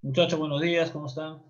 Muchachos, buenos días, ¿cómo están?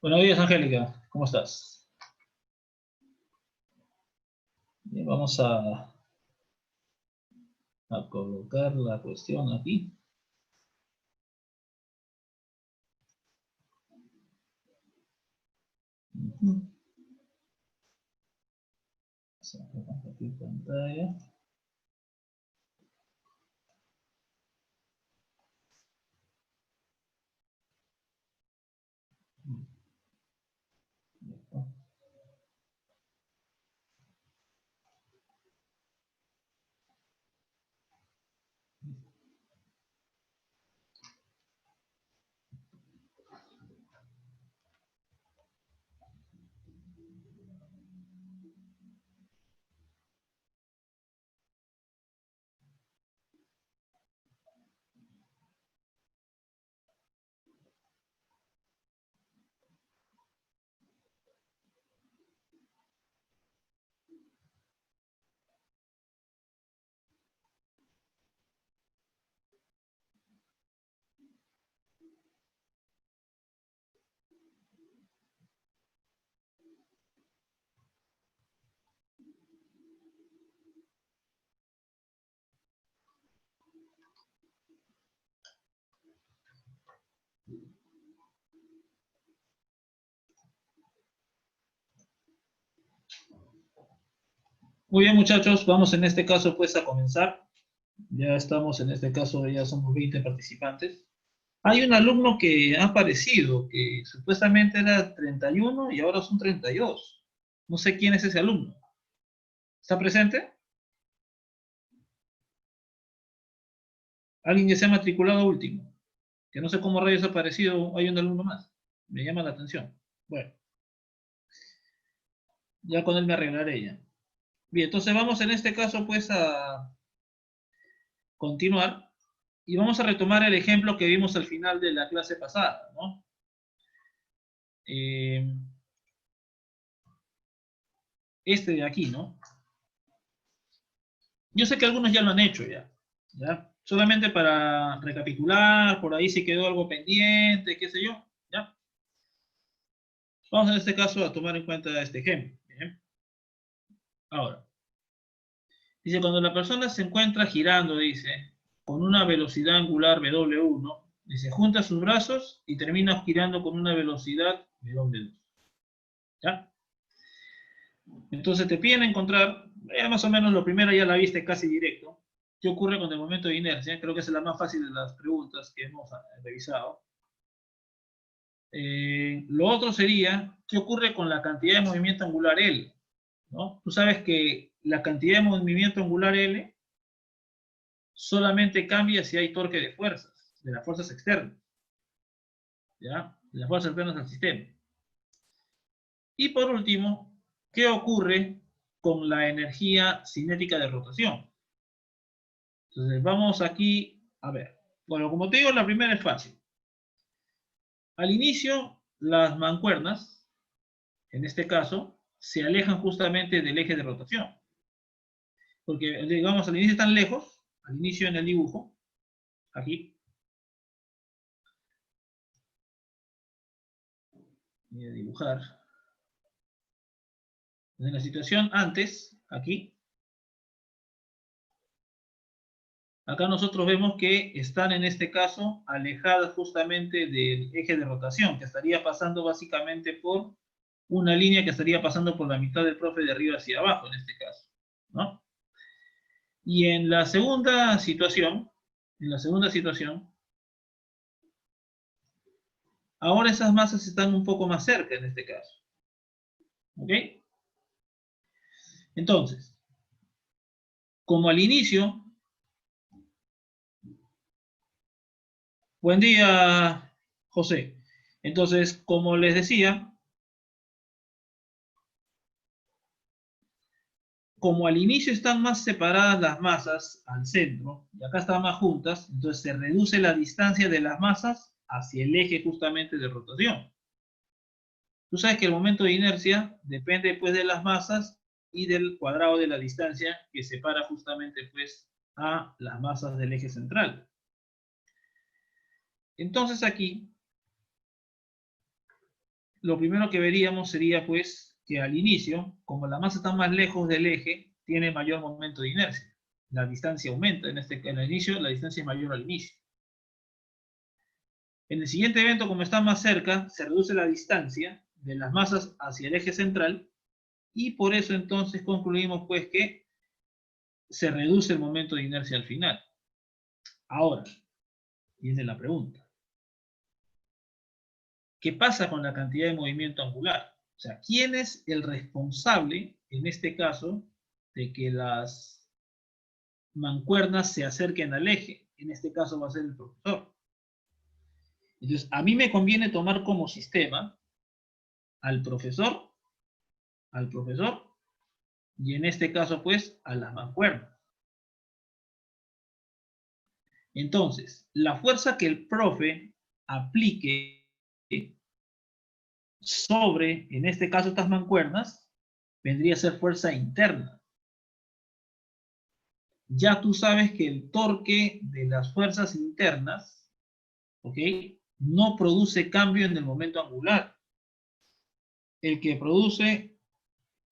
Buenos días, Angélica, ¿cómo estás? Bien, vamos a colocar la cuestión aquí. Vamos a compartir pantalla. Muy bien, muchachos, vamos en este caso pues a comenzar. Ya estamos en este caso, ya somos 20 participantes. Hay un alumno que ha aparecido, que supuestamente era 31 y ahora son 32. No sé quién es ese alumno. ¿Está presente? Alguien que se ha matriculado último. Que no sé cómo rayos ha aparecido, hay un alumno más. Me llama la atención. Bueno, ya con él me arreglaré ya. Bien, entonces vamos en este caso pues a continuar y vamos a retomar el ejemplo que vimos al final de la clase pasada, ¿no? Eh, este de aquí, ¿no? Yo sé que algunos ya lo han hecho ya, ¿ya? Solamente para recapitular, por ahí si quedó algo pendiente, qué sé yo, ¿ya? Vamos en este caso a tomar en cuenta este ejemplo, ¿bien? Ahora, dice, cuando la persona se encuentra girando, dice, con una velocidad angular W1, dice, junta sus brazos y termina girando con una velocidad W2. ¿Ya? Entonces te piden encontrar, ya más o menos lo primero ya la viste casi directo. ¿Qué ocurre con el momento de inercia? Creo que es la más fácil de las preguntas que hemos revisado. Lo otro sería, ¿qué ocurre con la cantidad de movimiento angular L? ¿No? Tú sabes que la cantidad de movimiento angular L solamente cambia si hay torque de fuerzas, de las fuerzas externas, ¿ya? De las fuerzas externas al sistema. Y por último, ¿qué ocurre con la energía cinética de rotación? Entonces vamos aquí a ver. Bueno, como te digo, la primera es fácil. Al inicio, las mancuernas, en este caso, se alejan justamente del eje de rotación. Porque, digamos, al inicio están lejos, al inicio en el dibujo, aquí. Voy a dibujar. En la situación antes, aquí, acá nosotros vemos que están en este caso alejadas justamente del eje de rotación, que estaría pasando básicamente por una línea que estaría pasando por la mitad del profe de arriba hacia abajo en este caso, ¿no? Y en la segunda situación, ahora esas masas están un poco más cerca en este caso, ¿ok? Entonces, como al inicio, buen día, José. Entonces, como les decía, como al inicio están más separadas las masas al centro, y acá están más juntas, entonces se reduce la distancia de las masas hacia el eje justamente de rotación. Tú sabes que el momento de inercia depende pues de las masas y del cuadrado de la distancia que separa justamente pues a las masas del eje central. Entonces aquí, lo primero que veríamos sería pues que al inicio, como la masa está más lejos del eje, tiene mayor momento de inercia. La distancia aumenta, en el inicio la distancia es mayor al inicio. En el siguiente evento, como está más cerca, se reduce la distancia de las masas hacia el eje central y por eso entonces concluimos pues que se reduce el momento de inercia al final. Ahora, viene la pregunta. ¿Qué pasa con la cantidad de movimiento angular? O sea, ¿quién es el responsable, en este caso, de que las mancuernas se acerquen al eje? En este caso va a ser el profesor. Entonces, a mí me conviene tomar como sistema al profesor, y en este caso, pues, a las mancuernas. Entonces, la fuerza que el profe aplique sobre, en este caso, estas mancuernas, vendría a ser fuerza interna. Ya tú sabes que el torque de las fuerzas internas, ¿ok?, no produce cambio en el momento angular. El que produce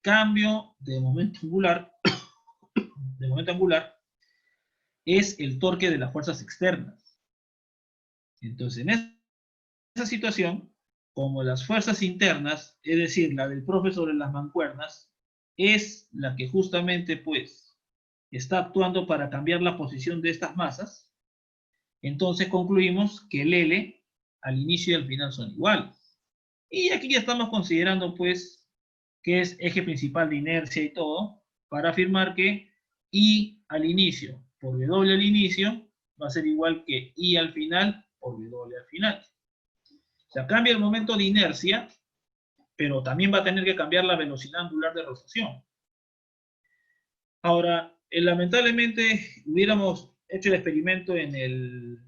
cambio de momento angular, es el torque de las fuerzas externas. Entonces, en esa situación, como las fuerzas internas, es decir, la del profe sobre las mancuernas, es la que justamente pues está actuando para cambiar la posición de estas masas, entonces concluimos que el L al inicio y al final son iguales. Y aquí ya estamos considerando pues que es eje principal de inercia y todo, para afirmar que I al inicio por W al inicio va a ser igual que I al final por W al final. O sea, cambia el momento de inercia, pero también va a tener que cambiar la velocidad angular de rotación. Ahora, lamentablemente hubiéramos hecho el experimento en el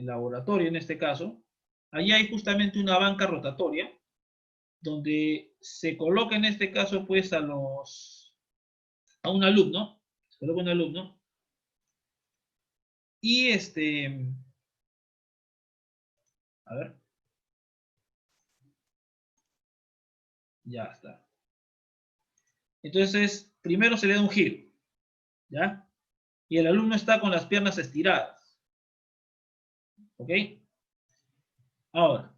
laboratorio, en este caso. Allí hay justamente una banca rotatoria, donde se coloca en este caso pues a un alumno, se coloca un alumno, y a ver, ya está. Entonces, primero se le da un giro, ¿ya? Y el alumno está con las piernas estiradas, ¿ok? Ahora,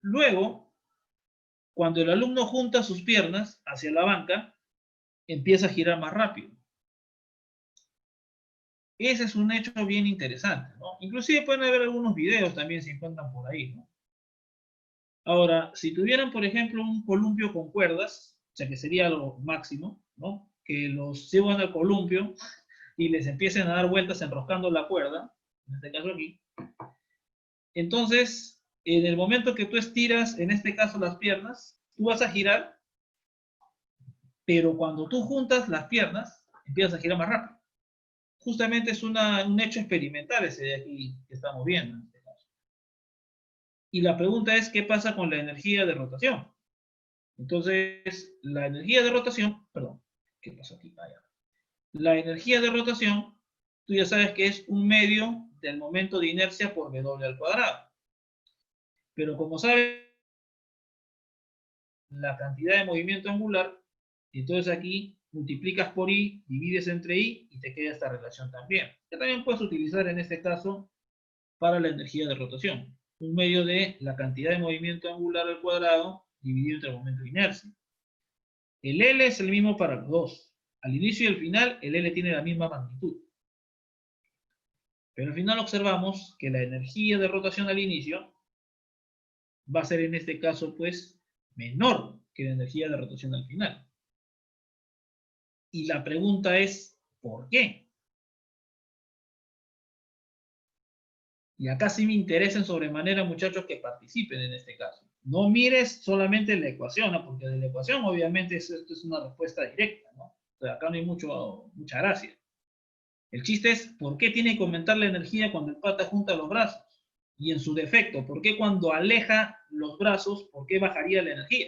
luego, cuando el alumno junta sus piernas hacia la banca, empieza a girar más rápido. Ese es un hecho bien interesante, ¿no? Inclusive pueden haber algunos videos también se encuentran por ahí, ¿no? Ahora, si tuvieran, por ejemplo, un columpio con cuerdas, o sea que sería lo máximo, ¿no?, que los llevan al columpio y les empiecen a dar vueltas enroscando la cuerda, en este caso aquí, entonces, en el momento que tú estiras, en este caso las piernas, tú vas a girar, pero cuando tú juntas las piernas, empiezas a girar más rápido. Justamente es un hecho experimental ese de aquí que estamos viendo en este caso. Y la pregunta es, ¿qué pasa con la energía de rotación? Entonces, la energía de rotación, perdón, ¿qué pasó aquí? La energía de rotación, tú ya sabes que es un medio del momento de inercia por W al cuadrado. Pero como sabes la cantidad de movimiento angular, entonces aquí multiplicas por I, divides entre I y te queda esta relación también. Que también puedes utilizar en este caso para la energía de rotación. Un medio de la cantidad de movimiento angular al cuadrado dividido entre el momento de inercia. El L es el mismo para los dos. Al inicio y al final, el L tiene la misma magnitud. Pero al final observamos que la energía de rotación al inicio va a ser en este caso, pues, menor que la energía de rotación al final. Y la pregunta es, ¿por qué? Y acá sí me interesa en sobremanera, muchachos, que participen en este caso. No mires solamente la ecuación, ¿no? Porque de la ecuación obviamente esto es una respuesta directa, ¿no? O sea, acá no hay mucha gracia. El chiste es, ¿por qué tiene que aumentar la energía cuando el pata junta los brazos? Y en su defecto, ¿por qué cuando aleja los brazos, por qué bajaría la energía?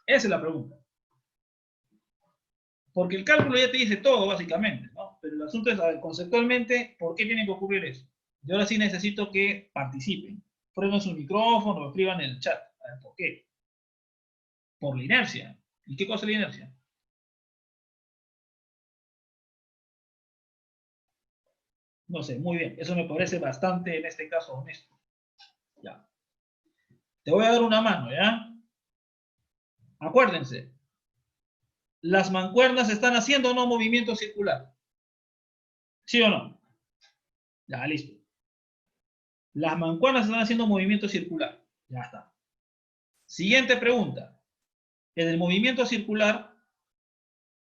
Esa es la pregunta. Porque el cálculo ya te dice todo, básicamente, ¿no? Pero el asunto es, a ver, conceptualmente, ¿por qué tiene que ocurrir eso? Yo ahora sí necesito que participen. Prueben su micrófono o escriban en el chat. A ver, ¿por qué? Por la inercia. ¿Y qué cosa es la inercia? No sé, muy bien. Eso me parece bastante, en este caso, honesto. Ya. Te voy a dar una mano, ¿ya? Acuérdense. ¿Las mancuernas están haciendo o no movimiento circular? ¿Sí o no? Ya, listo. Las mancuernas están haciendo movimiento circular. Ya está. Siguiente pregunta. En el movimiento circular,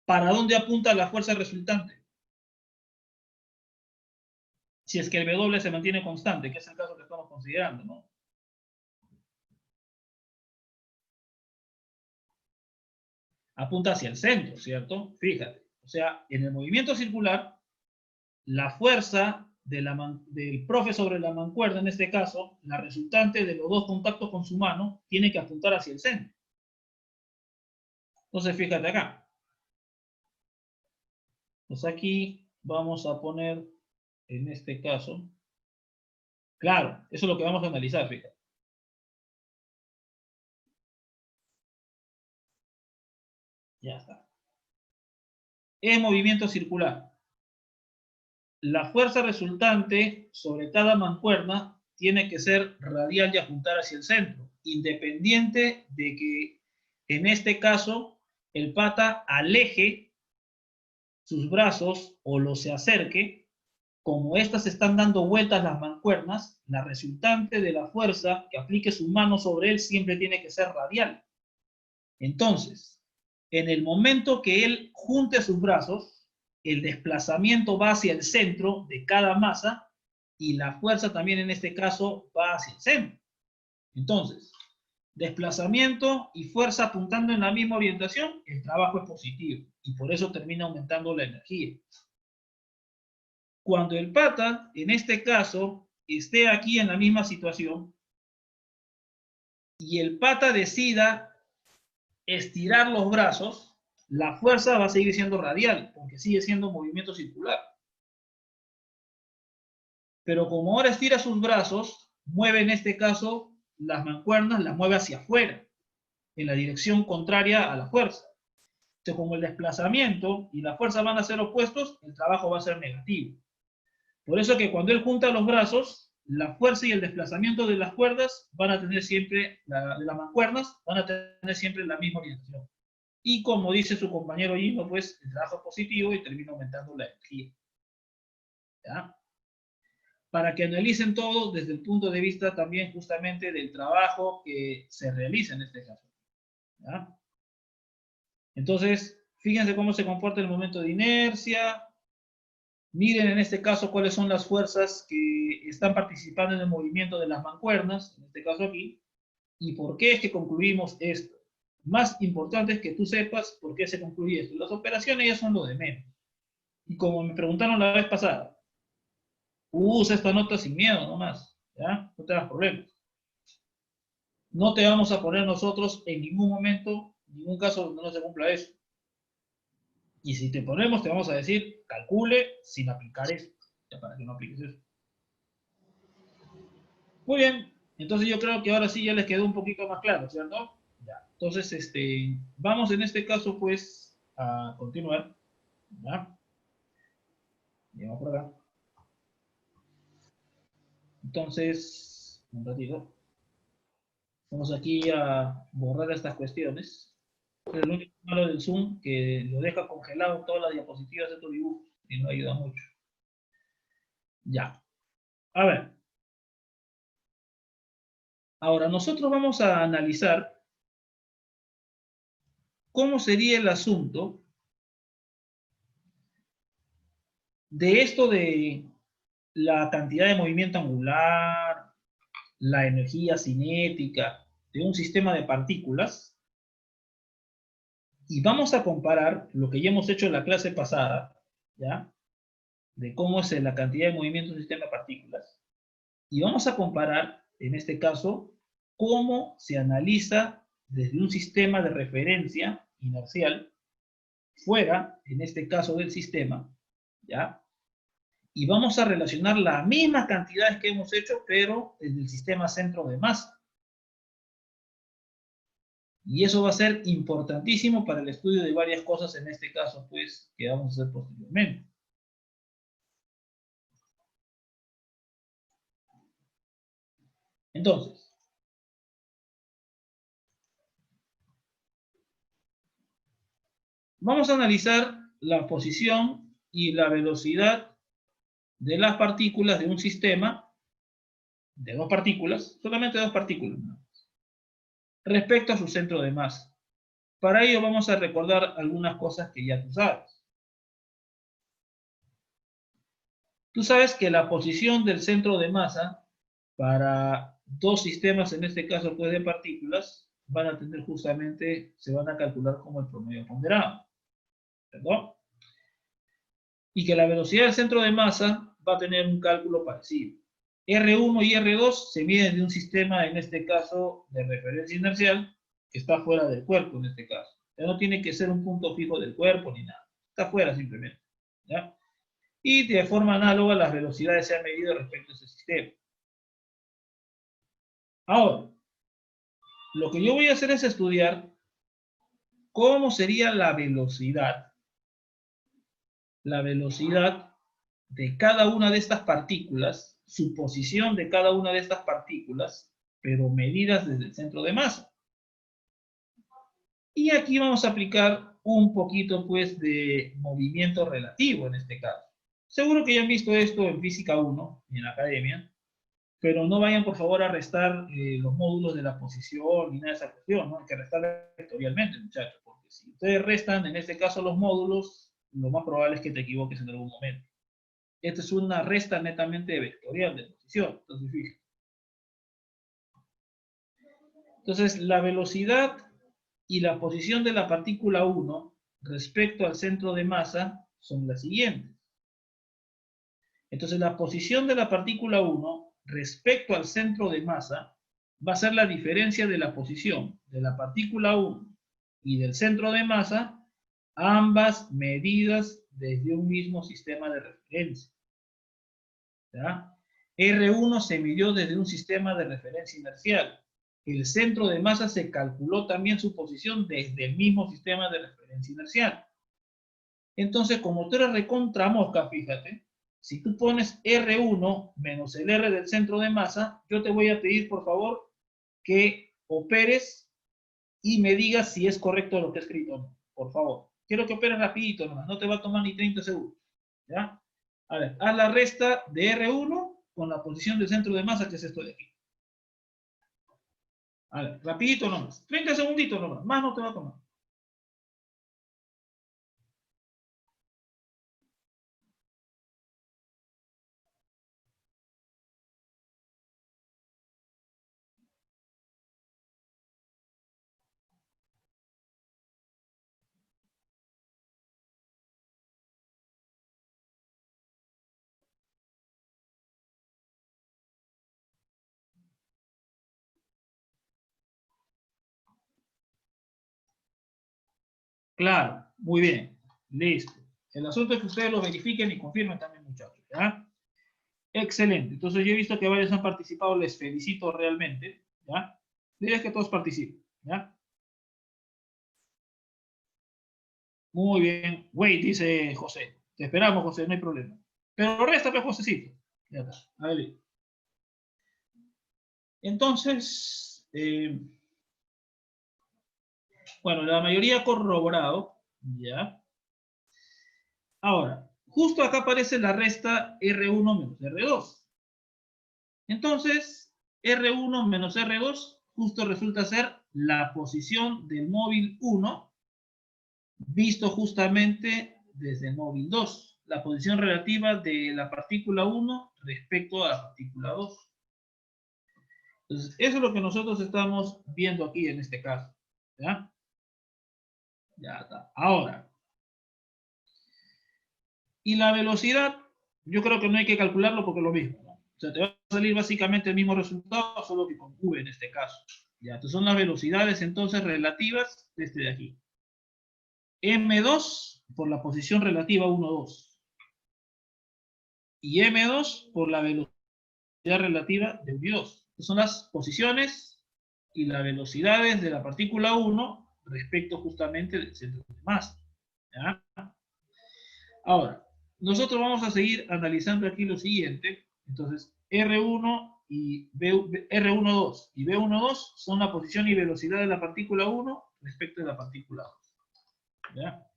¿para dónde apunta la fuerza resultante? Si es que el W se mantiene constante, que es el caso que estamos considerando, ¿no? Apunta hacia el centro, ¿cierto? Fíjate. O sea, en el movimiento circular, la fuerza del profe sobre la mancuerna, en este caso, la resultante de los dos contactos con su mano, tiene que apuntar hacia el centro. Entonces, fíjate acá. Pues aquí vamos a poner, en este caso, claro, eso es lo que vamos a analizar, fíjate. Ya está. Es movimiento circular. La fuerza resultante sobre cada mancuerna tiene que ser radial y apuntar hacia el centro, independiente de que en este caso el pata aleje sus brazos o los se acerque. Como estas están dando vueltas las mancuernas, la resultante de la fuerza que aplique su mano sobre él siempre tiene que ser radial. Entonces, en el momento que él junte sus brazos, el desplazamiento va hacia el centro de cada masa y la fuerza también en este caso va hacia el centro. Entonces, desplazamiento y fuerza apuntando en la misma orientación, el trabajo es positivo y por eso termina aumentando la energía. Cuando el pata, en este caso, esté aquí en la misma situación y el pata decida estirar los brazos, la fuerza va a seguir siendo radial, porque sigue siendo movimiento circular. Pero como ahora estira sus brazos, mueve en este caso las mancuernas, las mueve hacia afuera, en la dirección contraria a la fuerza. Entonces, como el desplazamiento y la fuerza van a ser opuestos, el trabajo va a ser negativo. Por eso que cuando él junta los brazos, la fuerza y el desplazamiento de las cuerdas van a tener siempre, de las mancuernas, van a tener siempre la misma orientación. Y como dice su compañero Gino, pues el trabajo es positivo y termina aumentando la energía. ¿Ya? Para que analicen todo desde el punto de vista también justamente del trabajo que se realiza en este caso. ¿Ya? Entonces, fíjense cómo se comporta el momento de inercia. Miren en este caso cuáles son las fuerzas que están participando en el movimiento de las mancuernas, en este caso aquí, y por qué es que concluimos esto. Más importante es que tú sepas por qué se concluye esto. Las operaciones ya son lo de menos. Y como me preguntaron la vez pasada, usa esta nota sin miedo nomás, ¿ya? No te das problemas. No te vamos a poner nosotros en ningún momento, en ningún caso donde no se cumpla eso. Y si te ponemos, te vamos a decir, calcule sin aplicar eso. Ya para que no apliques eso. Muy bien. Entonces yo creo que ahora sí ya les quedó un poquito más claro, ¿cierto? Ya. Entonces, vamos en este caso, pues, a continuar. ¿Ya? Vamos por acá. Entonces, un ratito. Vamos aquí a borrar estas cuestiones. Es el único malo del Zoom que lo deja congelado todas las diapositivas de tu dibujo y no ayuda mucho. Ya. A ver. Ahora, nosotros vamos a analizar cómo sería el asunto de esto de la cantidad de movimiento angular, la energía cinética de un sistema de partículas, y vamos a comparar lo que ya hemos hecho en la clase pasada, ¿ya? De cómo es la cantidad de movimiento de un sistema de partículas, y vamos a comparar, en este caso, cómo se analiza desde un sistema de referencia inercial fuera, en este caso del sistema, ¿ya? Y vamos a relacionar las mismas cantidades que hemos hecho, pero desde el sistema centro de masa. Y eso va a ser importantísimo para el estudio de varias cosas, en este caso, pues, que vamos a hacer posteriormente. Entonces, vamos a analizar la posición y la velocidad de las partículas de un sistema, de dos partículas, solamente dos partículas, ¿no?, respecto a su centro de masa. Para ello vamos a recordar algunas cosas que ya tú sabes. Tú sabes que la posición del centro de masa para dos sistemas, en este caso pues de partículas, van a tener justamente, se van a calcular como el promedio ponderado, ¿verdad? Y que la velocidad del centro de masa va a tener un cálculo parecido. R1 y R2 se miden de un sistema, en este caso, de referencia inercial, que está fuera del cuerpo, en este caso. Ya no tiene que ser un punto fijo del cuerpo ni nada. Está fuera simplemente, ¿ya? Y de forma análoga las velocidades se han medido respecto a ese sistema. Ahora, lo que yo voy a hacer es estudiar cómo sería la velocidad de cada una de estas partículas, su posición de cada una de estas partículas, pero medidas desde el centro de masa. Y aquí vamos a aplicar un poquito, pues, de movimiento relativo en este caso. Seguro que ya han visto esto en Física 1, en la academia, pero no vayan, por favor, a restar los módulos de la posición ni nada de esa cuestión, ¿no? Hay que restar vectorialmente, muchachos, porque si ustedes restan, en este caso, los módulos, lo más probable es que te equivoques en algún momento. Esta es una resta netamente vectorial de posición. Entonces, fíjense. Entonces, la velocidad y la posición de la partícula 1 respecto al centro de masa son las siguientes. Entonces, la posición de la partícula 1 respecto al centro de masa va a ser la diferencia de la posición de la partícula 1 y del centro de masa, ambas medidas desde un mismo sistema de referencia, ¿ya? R1 se midió desde un sistema de referencia inercial. El centro de masa se calculó también su posición desde el mismo sistema de referencia inercial. Entonces, como tú eres recontra mosca, fíjate, si tú pones R1 menos el R del centro de masa, yo te voy a pedir, por favor, que operes y me digas si es correcto lo que he escrito o no. Por favor. Quiero que operes rapidito nomás, no te va a tomar ni 30 segundos. ¿Ya? A ver, haz la resta de R1 con la posición del centro de masa, que es esto de aquí. A ver, rapidito nomás. 30 segunditos nomás, más no te va a tomar. Claro, muy bien. Listo. El asunto es que ustedes lo verifiquen y confirmen también, muchachos, ¿ya? Excelente. Entonces yo he visto que varios han participado, les felicito realmente, ¿ya? Diles que todos participen, ¿ya? Muy bien. Wait, dice José. Te esperamos, José, no hay problema. Pero resta, pues, Josecito. Ya está. A ver. Entonces, bueno, la mayoría ha corroborado, ¿ya? Ahora, justo acá aparece la resta R1 menos R2. Entonces, R1 menos R2 justo resulta ser la posición del móvil 1 visto justamente desde el móvil 2, la posición relativa de la partícula 1 respecto a la partícula 2. Entonces, eso es lo que nosotros estamos viendo aquí en este caso. ¿Ya? Ya está. Ahora, y la velocidad, yo creo que no hay que calcularlo porque es lo mismo, ¿no? O sea, te va a salir básicamente el mismo resultado, solo que con V en este caso. Ya, entonces son las velocidades entonces relativas de este de aquí. M2 por la posición relativa 1, 2. Y M2 por la velocidad relativa de 1 y 2. Son las posiciones y las velocidades de la partícula 1 respecto justamente del centro de masa. ¿Ya? Ahora, nosotros vamos a seguir analizando aquí lo siguiente. Entonces, R1 y R12 y B12 son la posición y velocidad de la partícula 1 respecto de la partícula 2. ¿Ya?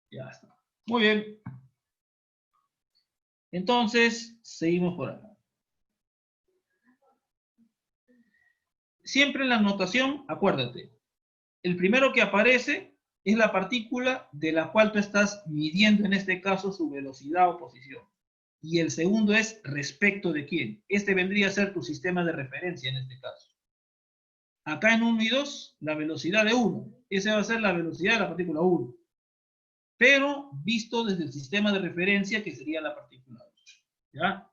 Ya está. Muy bien. Entonces, seguimos por acá. Siempre en la notación, acuérdate, el primero que aparece es la partícula de la cual tú estás midiendo en este caso su velocidad o posición. Y el segundo es respecto de quién. Este vendría a ser tu sistema de referencia en este caso. Acá en 1 y 2, la velocidad de 1. Esa va a ser la velocidad de la partícula 1. Pero visto desde el sistema de referencia que sería la partícula 2. ¿Ya?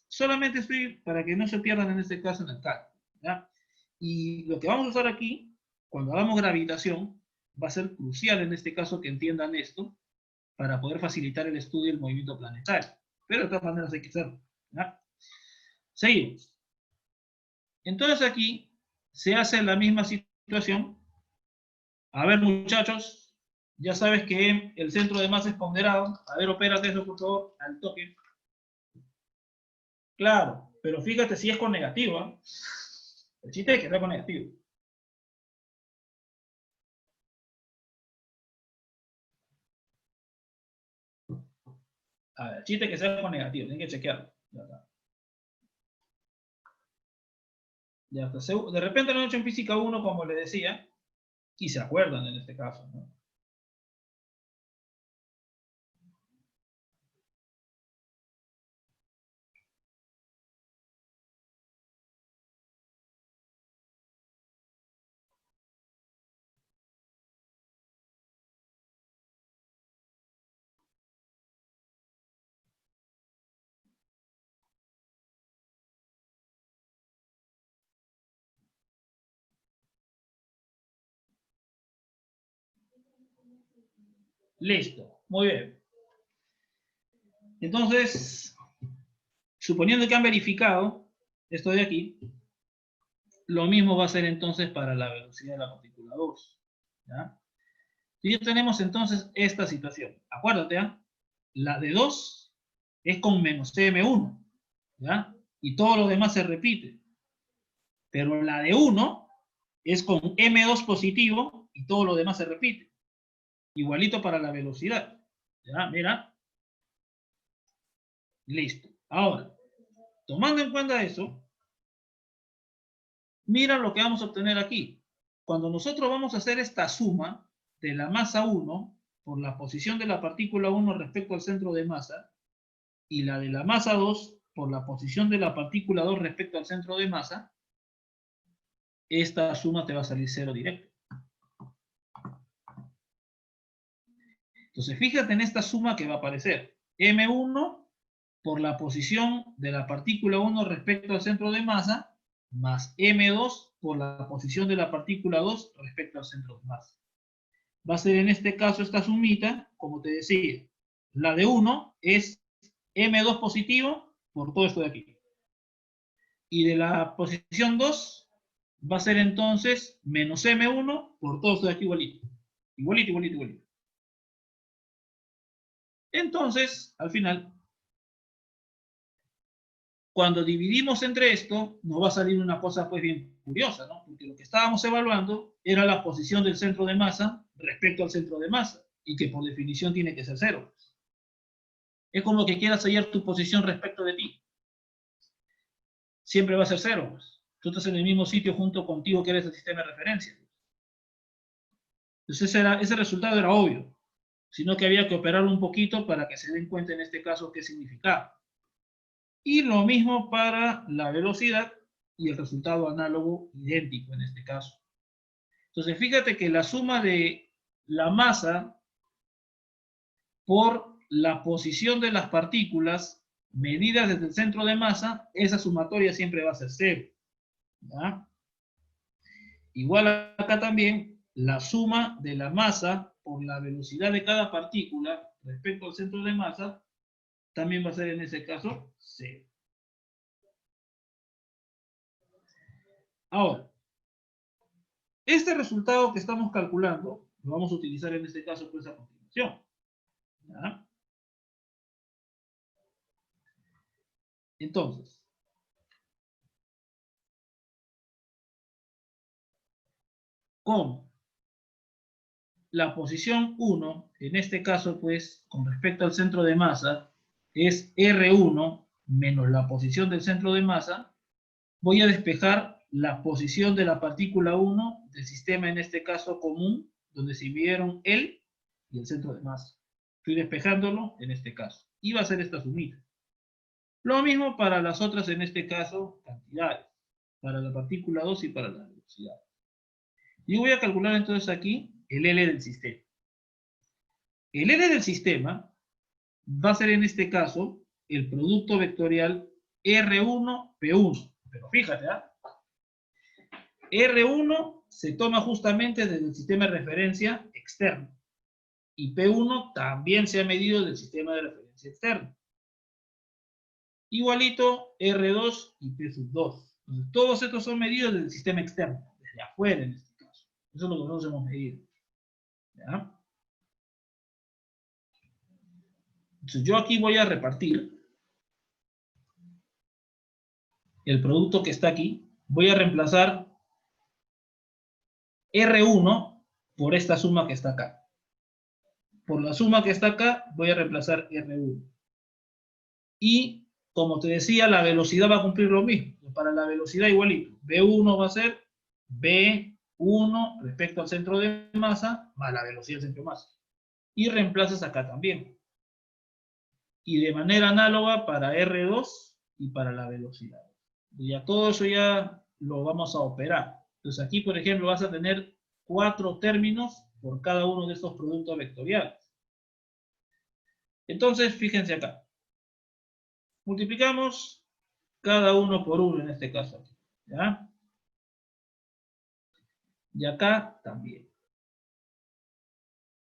Solamente estoy para que no se pierdan en este caso en el cálculo. ¿Ya? Y lo que vamos a usar aquí, cuando hagamos gravitación, va a ser crucial en este caso que entiendan esto para poder facilitar el estudio del movimiento planetario. Pero de todas maneras hay que hacerlo. ¿Ya? Seguimos. Entonces aquí se hace la misma situación. A ver, muchachos, ya sabes que el centro de masa es ponderado. A ver, opérate eso, por favor, al toque. Claro, pero fíjate si es con negativo, ¿eh? El chiste es que sea con negativo. A ver, el chiste es que sea con negativo, tienen que chequearlo. Ya está. Ya está. De repente lo han hecho en física 1, como les decía, y se acuerdan en este caso, ¿no? Listo, muy bien. Entonces, suponiendo que han verificado esto de aquí, lo mismo va a ser entonces para la velocidad de la partícula 2. ¿Ya? Y ya tenemos entonces esta situación. Acuérdate, ¿eh? La de 2 es con menos m1, ¿ya? Y todo lo demás se repite. Pero la de 1 es con m2 positivo y todo lo demás se repite. Igualito para la velocidad. ¿Ya? Mira. Listo. Ahora, tomando en cuenta eso, mira lo que vamos a obtener aquí. Cuando nosotros vamos a hacer esta suma de la masa 1 por la posición de la partícula 1 respecto al centro de masa y la de la masa 2 por la posición de la partícula 2 respecto al centro de masa, esta suma te va a salir 0 directo. Entonces, fíjate en esta suma que va a aparecer. M1 por la posición de la partícula 1 respecto al centro de masa, más M2 por la posición de la partícula 2 respecto al centro de masa. va a ser en este caso esta sumita, como te decía, la de 1 es M2 positivo por todo esto de aquí. Y de la posición 2 va a ser entonces menos M1 por todo esto de aquí igualito. Igualito, igualito, igualito. Entonces, al final, cuando dividimos entre esto, nos va a salir una cosa pues bien curiosa, ¿no? Porque lo que estábamos evaluando era la posición del centro de masa respecto al centro de masa, y que por definición tiene que ser 0. Es como que quieras hallar tu posición respecto de ti. Siempre va a ser 0. Pues. Tú estás en el mismo sitio junto contigo que eres el sistema de referencia. Entonces ese resultado era obvio, sino que había que operarlo un poquito para que se den cuenta en este caso qué significaba. Y lo mismo para la velocidad y el resultado análogo idéntico en este caso. Entonces fíjate que la suma de la masa por la posición de las partículas medidas desde el centro de masa, esa sumatoria siempre va a ser 0. ¿Ya? Igual acá también, la suma de la masa por la velocidad de cada partícula respecto al centro de masa, también va a ser en ese caso 0. Ahora, este resultado que estamos calculando, lo vamos a utilizar en este caso pues a continuación. ¿Ya? Entonces, con la posición 1, en este caso pues con respecto al centro de masa, es R1 menos la posición del centro de masa, voy a despejar la posición de la partícula 1 del sistema, en este caso común, donde se midieron él y el centro de masa. Estoy despejándolo en este caso. Y va a ser esta sumita. Lo mismo para las otras, en este caso, cantidades. Para la partícula 2 y para la velocidad. Y voy a calcular entonces aquí el L del sistema. El L del sistema va a ser en este caso el producto vectorial R1P1. Pero fíjate, ¿ah? R1 se toma justamente desde el sistema de referencia externo. Y P1 también se ha medido del sistema de referencia externo. Igualito R2 y P2. Entonces, todos estos son medidos del sistema externo, desde afuera en este caso. Eso es lo que nosotros hemos medido. ¿Ya? Entonces, yo aquí voy a repartir el producto que está aquí. Voy a reemplazar R1 por esta suma que está acá. Por la suma que está acá, voy a reemplazar R1. Y, como te decía, la velocidad va a cumplir lo mismo. Para la velocidad igualito. V1 va a ser V1 respecto al centro de masa más la velocidad del centro de masa. Y reemplazas acá también. Y de manera análoga para R2 y para la velocidad. Y ya todo eso ya lo vamos a operar. Entonces aquí, por ejemplo, vas a tener 4 términos por cada uno de estos productos vectoriales. Entonces, fíjense acá. Multiplicamos cada uno por uno en este caso. ¿Ya? Y acá también.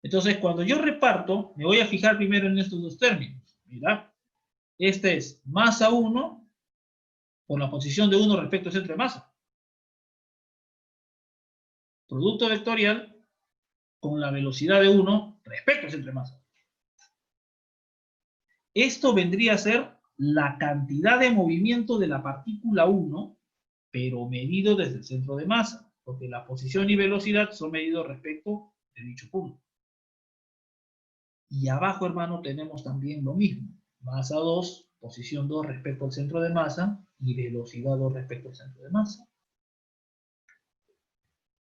Entonces, cuando yo reparto, me voy a fijar primero en estos dos términos. Mira, este es masa 1 por la posición de 1 respecto al centro de masa. Producto vectorial con la velocidad de 1 respecto al centro de masa. Esto vendría a ser la cantidad de movimiento de la partícula 1, pero medido desde el centro de masa, porque la posición y velocidad son medidos respecto de dicho punto. Y abajo, hermano, tenemos también lo mismo. Masa 2, posición 2 respecto al centro de masa, y velocidad 2 respecto al centro de masa.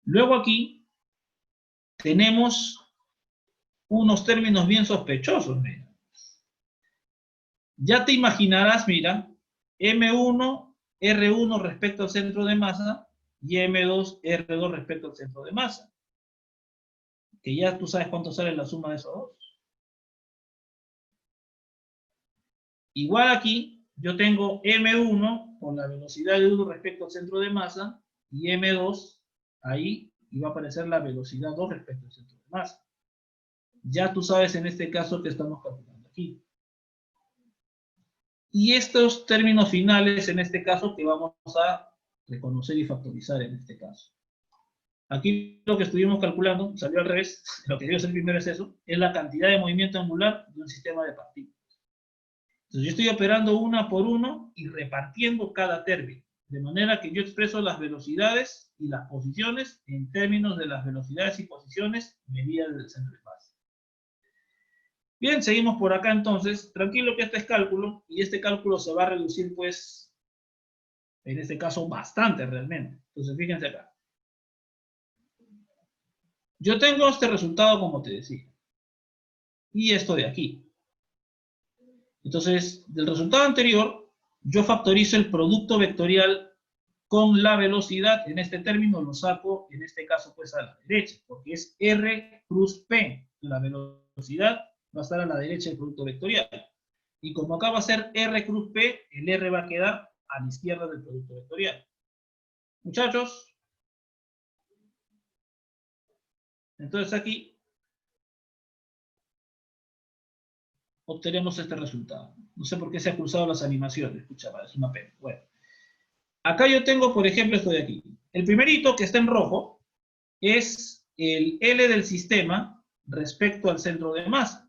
Luego aquí tenemos unos términos bien sospechosos, mira. Ya te imaginarás, mira, M1, R1 respecto al centro de masa y M2, R2 respecto al centro de masa. Que ya tú sabes cuánto sale la suma de esos dos. Igual aquí, yo tengo M1 con la velocidad de 1 respecto al centro de masa y M2 ahí, y va a aparecer la velocidad 2 respecto al centro de masa. Ya tú sabes en este caso que estamos calculando aquí. Y estos términos finales en este caso que vamos a reconocer y factorizar en este caso. Aquí lo que estuvimos calculando, salió al revés, lo que debe ser primero es eso, es la cantidad de movimiento angular de un sistema de partículas. Entonces yo estoy operando una por uno y repartiendo cada término, de manera que yo expreso las velocidades y las posiciones en términos de las velocidades y posiciones medidas desde el centro de masa. Bien, seguimos por acá entonces. Tranquilo que este es cálculo, y este cálculo se va a reducir, pues, en este caso, bastante realmente. Entonces, fíjense acá. Yo tengo este resultado, como te decía, y esto de aquí. Entonces, del resultado anterior, yo factorizo el producto vectorial con la velocidad. En este término lo saco, en este caso, pues, a la derecha, porque es R cruz P. La velocidad va a estar a la derecha del producto vectorial. Y como acá va a ser R cruz P, el R va a quedar a la izquierda del producto vectorial. Muchachos, entonces aquí obtenemos este resultado. No sé por qué se han cruzado las animaciones. Escucha, es una pena. Bueno, acá yo tengo, por ejemplo, esto de aquí. El primerito que está en rojo es el L del sistema respecto al centro de masa.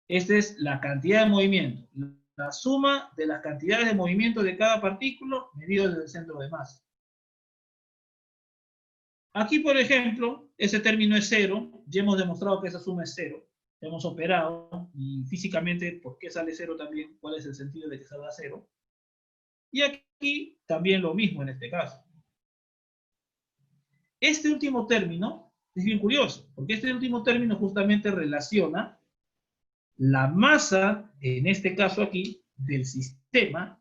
Esta es la cantidad de movimiento, la suma de las cantidades de movimiento de cada partícula medido desde el centro de masa. Aquí, por ejemplo, ese término es cero. Ya hemos demostrado que esa suma es cero. Hemos operado y físicamente, ¿por qué sale cero también? ¿Cuál es el sentido de que salga cero? Y aquí también lo mismo en este caso. Este último término es bien curioso, porque este último término justamente relaciona la masa, en este caso aquí, del sistema,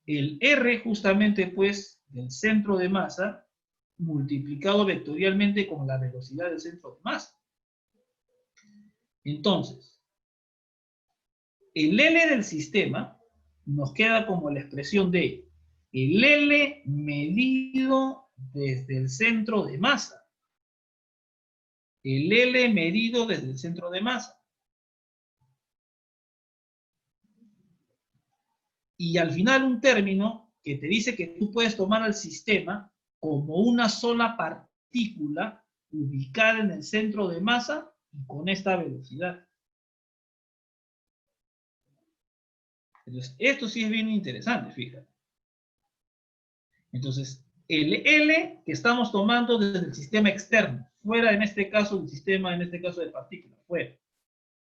el R justamente pues del centro de masa, multiplicado vectorialmente con la velocidad del centro de masa. Entonces, el L del sistema nos queda como la expresión de el L medido desde el centro de masa. El L medido desde el centro de masa. Y al final un término que te dice que tú puedes tomar al sistema como una sola partícula ubicada en el centro de masa y con esta velocidad. Entonces, esto sí es bien interesante, fíjate. Entonces, el L que estamos tomando desde el sistema externo, fuera en este caso del sistema, en este caso de partículas, fuera.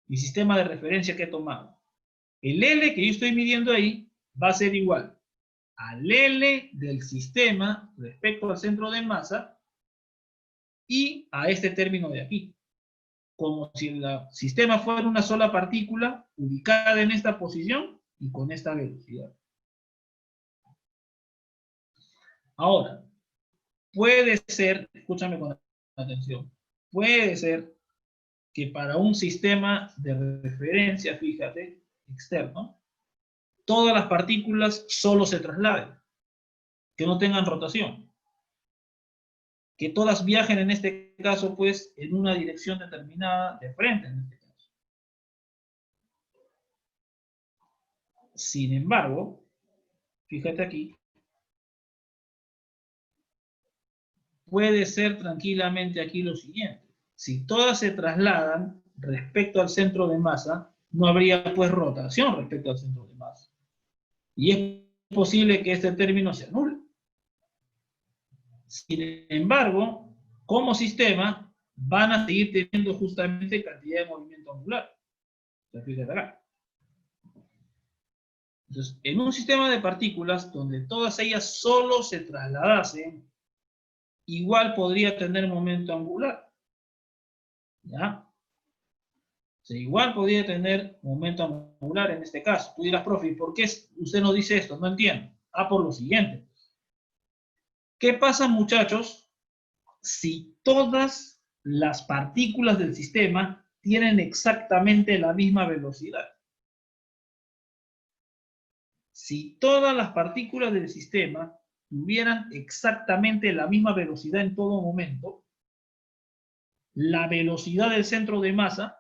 Mi sistema de referencia que he tomado. El L que yo estoy midiendo ahí va a ser igual al L del sistema respecto al centro de masa y a este término de aquí. Como si el sistema fuera una sola partícula ubicada en esta posición y con esta velocidad. Ahora, puede ser, escúchame con atención, puede ser que para un sistema de referencia, fíjate, externo, todas las partículas solo se trasladen, que no tengan rotación, que todas viajen en este caso, pues, en una dirección determinada de frente en este caso. Sin embargo, fíjate aquí, puede ser tranquilamente aquí lo siguiente. Si todas se trasladan respecto al centro de masa, no habría pues rotación respecto al centro de masa. Y es posible que este término se anule. Sin embargo, como sistema, van a seguir teniendo justamente cantidad de movimiento angular. Fíjate acá. Entonces, en un sistema de partículas donde todas ellas solo se trasladasen, igual podría tener momento angular. ¿Ya? O sea, igual podría tener momento angular en este caso. Tú dirás, profe, ¿por qué usted no dice esto? No entiendo. Por lo siguiente. ¿Qué pasa, muchachos, si todas las partículas del sistema tienen exactamente la misma velocidad? Si todas las partículas del sistema tuvieran exactamente la misma velocidad en todo momento, la velocidad del centro de masa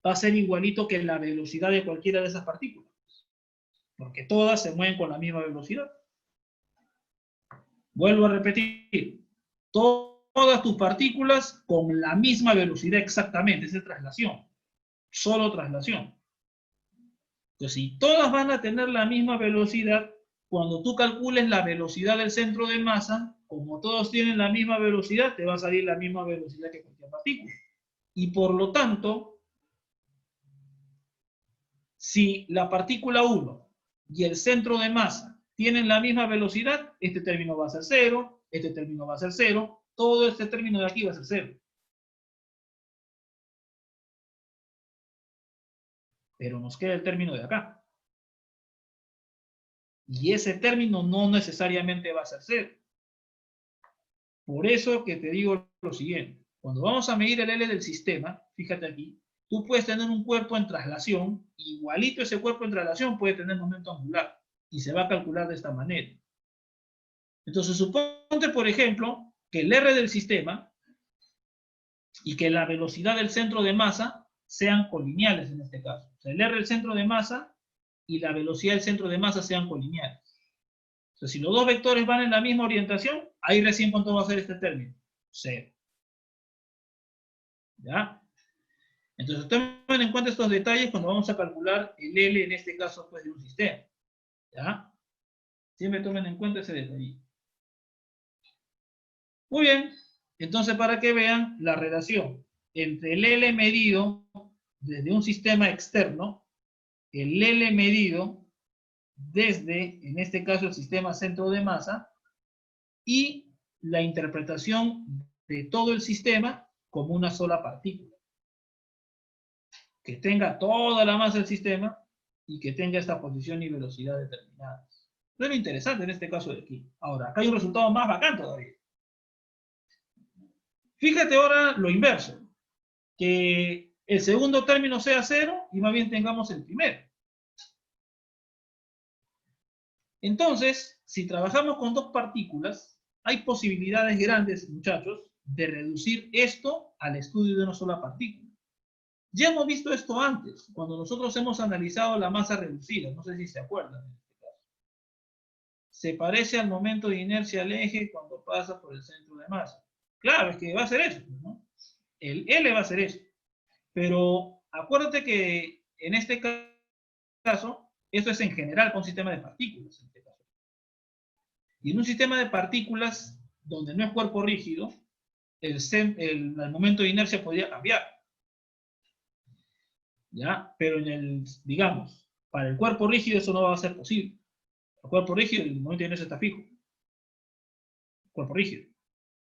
va a ser igualito que la velocidad de cualquiera de esas partículas, porque todas se mueven con la misma velocidad. Vuelvo a repetir, todas tus partículas con la misma velocidad exactamente, esa es traslación, solo traslación. Entonces, si todas van a tener la misma velocidad, cuando tú calcules la velocidad del centro de masa, como todos tienen la misma velocidad, te va a salir la misma velocidad que cualquier partícula. Y por lo tanto, si la partícula 1 y el centro de masa tienen la misma velocidad, este término va a ser 0, este término va a ser 0, todo este término de aquí va a ser 0. Pero nos queda el término de acá. Y ese término no necesariamente va a ser 0. Por eso que te digo lo siguiente. Cuando vamos a medir el L del sistema, fíjate aquí, tú puedes tener un cuerpo en traslación, igualito ese cuerpo en traslación puede tener momento angular, y se va a calcular de esta manera. Entonces, suponte, por ejemplo, que el R del sistema y que la velocidad del centro de masa sean colineales en este caso. O sea, el R del centro de masa y la velocidad del centro de masa sean colineales. O sea, si los dos vectores van en la misma orientación, ahí recién cuánto va a ser este término. 0. ¿Ya? Entonces, tomen en cuenta estos detalles cuando vamos a calcular el L, en este caso, pues, de un sistema. ¿Ya? Siempre tomen en cuenta ese detalle. Muy bien. Entonces, para que vean la relación entre el L medido desde un sistema externo, el L medido desde, en este caso, el sistema centro de masa, y la interpretación de todo el sistema como una sola partícula. Que tenga toda la masa del sistema y que tenga esta posición y velocidad determinadas. Eso es lo interesante en este caso de aquí. Ahora, acá hay un resultado más bacán todavía. Fíjate ahora lo inverso, que el segundo término sea 0 y más bien tengamos el primero. Entonces, si trabajamos con dos partículas, hay posibilidades grandes, muchachos, de reducir esto al estudio de una sola partícula. Ya hemos visto esto antes, cuando nosotros hemos analizado la masa reducida, no sé si se acuerdan. Se parece al momento de inercia al eje cuando pasa por el centro de masa. Claro, es que va a ser eso, ¿no? El L va a ser eso. Pero acuérdate que en este caso, esto es en general con un sistema de partículas. En este caso. Y en un sistema de partículas donde no es cuerpo rígido, el momento de inercia podría cambiar. ¿Ya? Pero en el, digamos, para el cuerpo rígido eso no va a ser posible. El cuerpo rígido, el momento de inercia está fijo. Cuerpo rígido.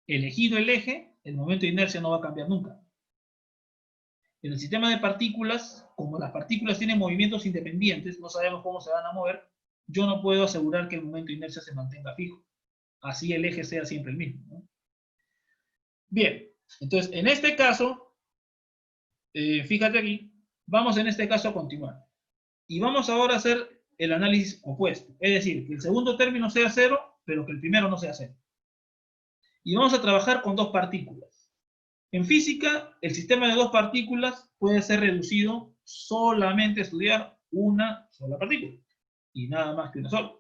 Elegido el eje, el momento de inercia no va a cambiar nunca. En el sistema de partículas, como las partículas tienen movimientos independientes, no sabemos cómo se van a mover, yo no puedo asegurar que el momento de inercia se mantenga fijo. Así el eje sea siempre el mismo, ¿no? Bien, entonces en este caso, fíjate aquí, vamos en este caso a continuar. Y vamos ahora a hacer el análisis opuesto. Es decir, que el segundo término sea 0, pero que el primero no sea 0. Y vamos a trabajar con dos partículas. En física, el sistema de dos partículas puede ser reducido solamente a estudiar una sola partícula. Y nada más que una sola.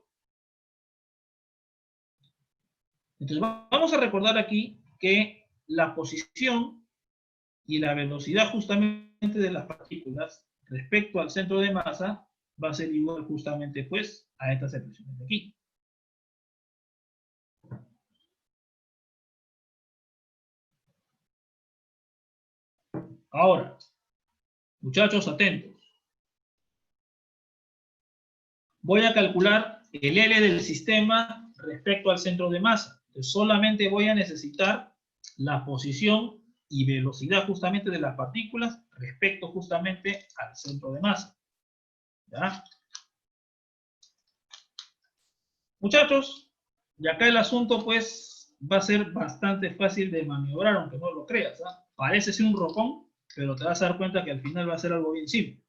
Entonces vamos a recordar aquí que la posición y la velocidad justamente de las partículas respecto al centro de masa va a ser igual justamente pues a estas expresiones de aquí. Ahora, muchachos, atentos. Voy a calcular el L del sistema respecto al centro de masa. Entonces, solamente voy a necesitar la posición y velocidad justamente de las partículas respecto justamente al centro de masa. ¿Ya? Muchachos, y acá el asunto pues va a ser bastante fácil de maniobrar, aunque no lo creas. ¿Eh? Parece ser un rocón, pero te vas a dar cuenta que al final va a ser algo bien simple.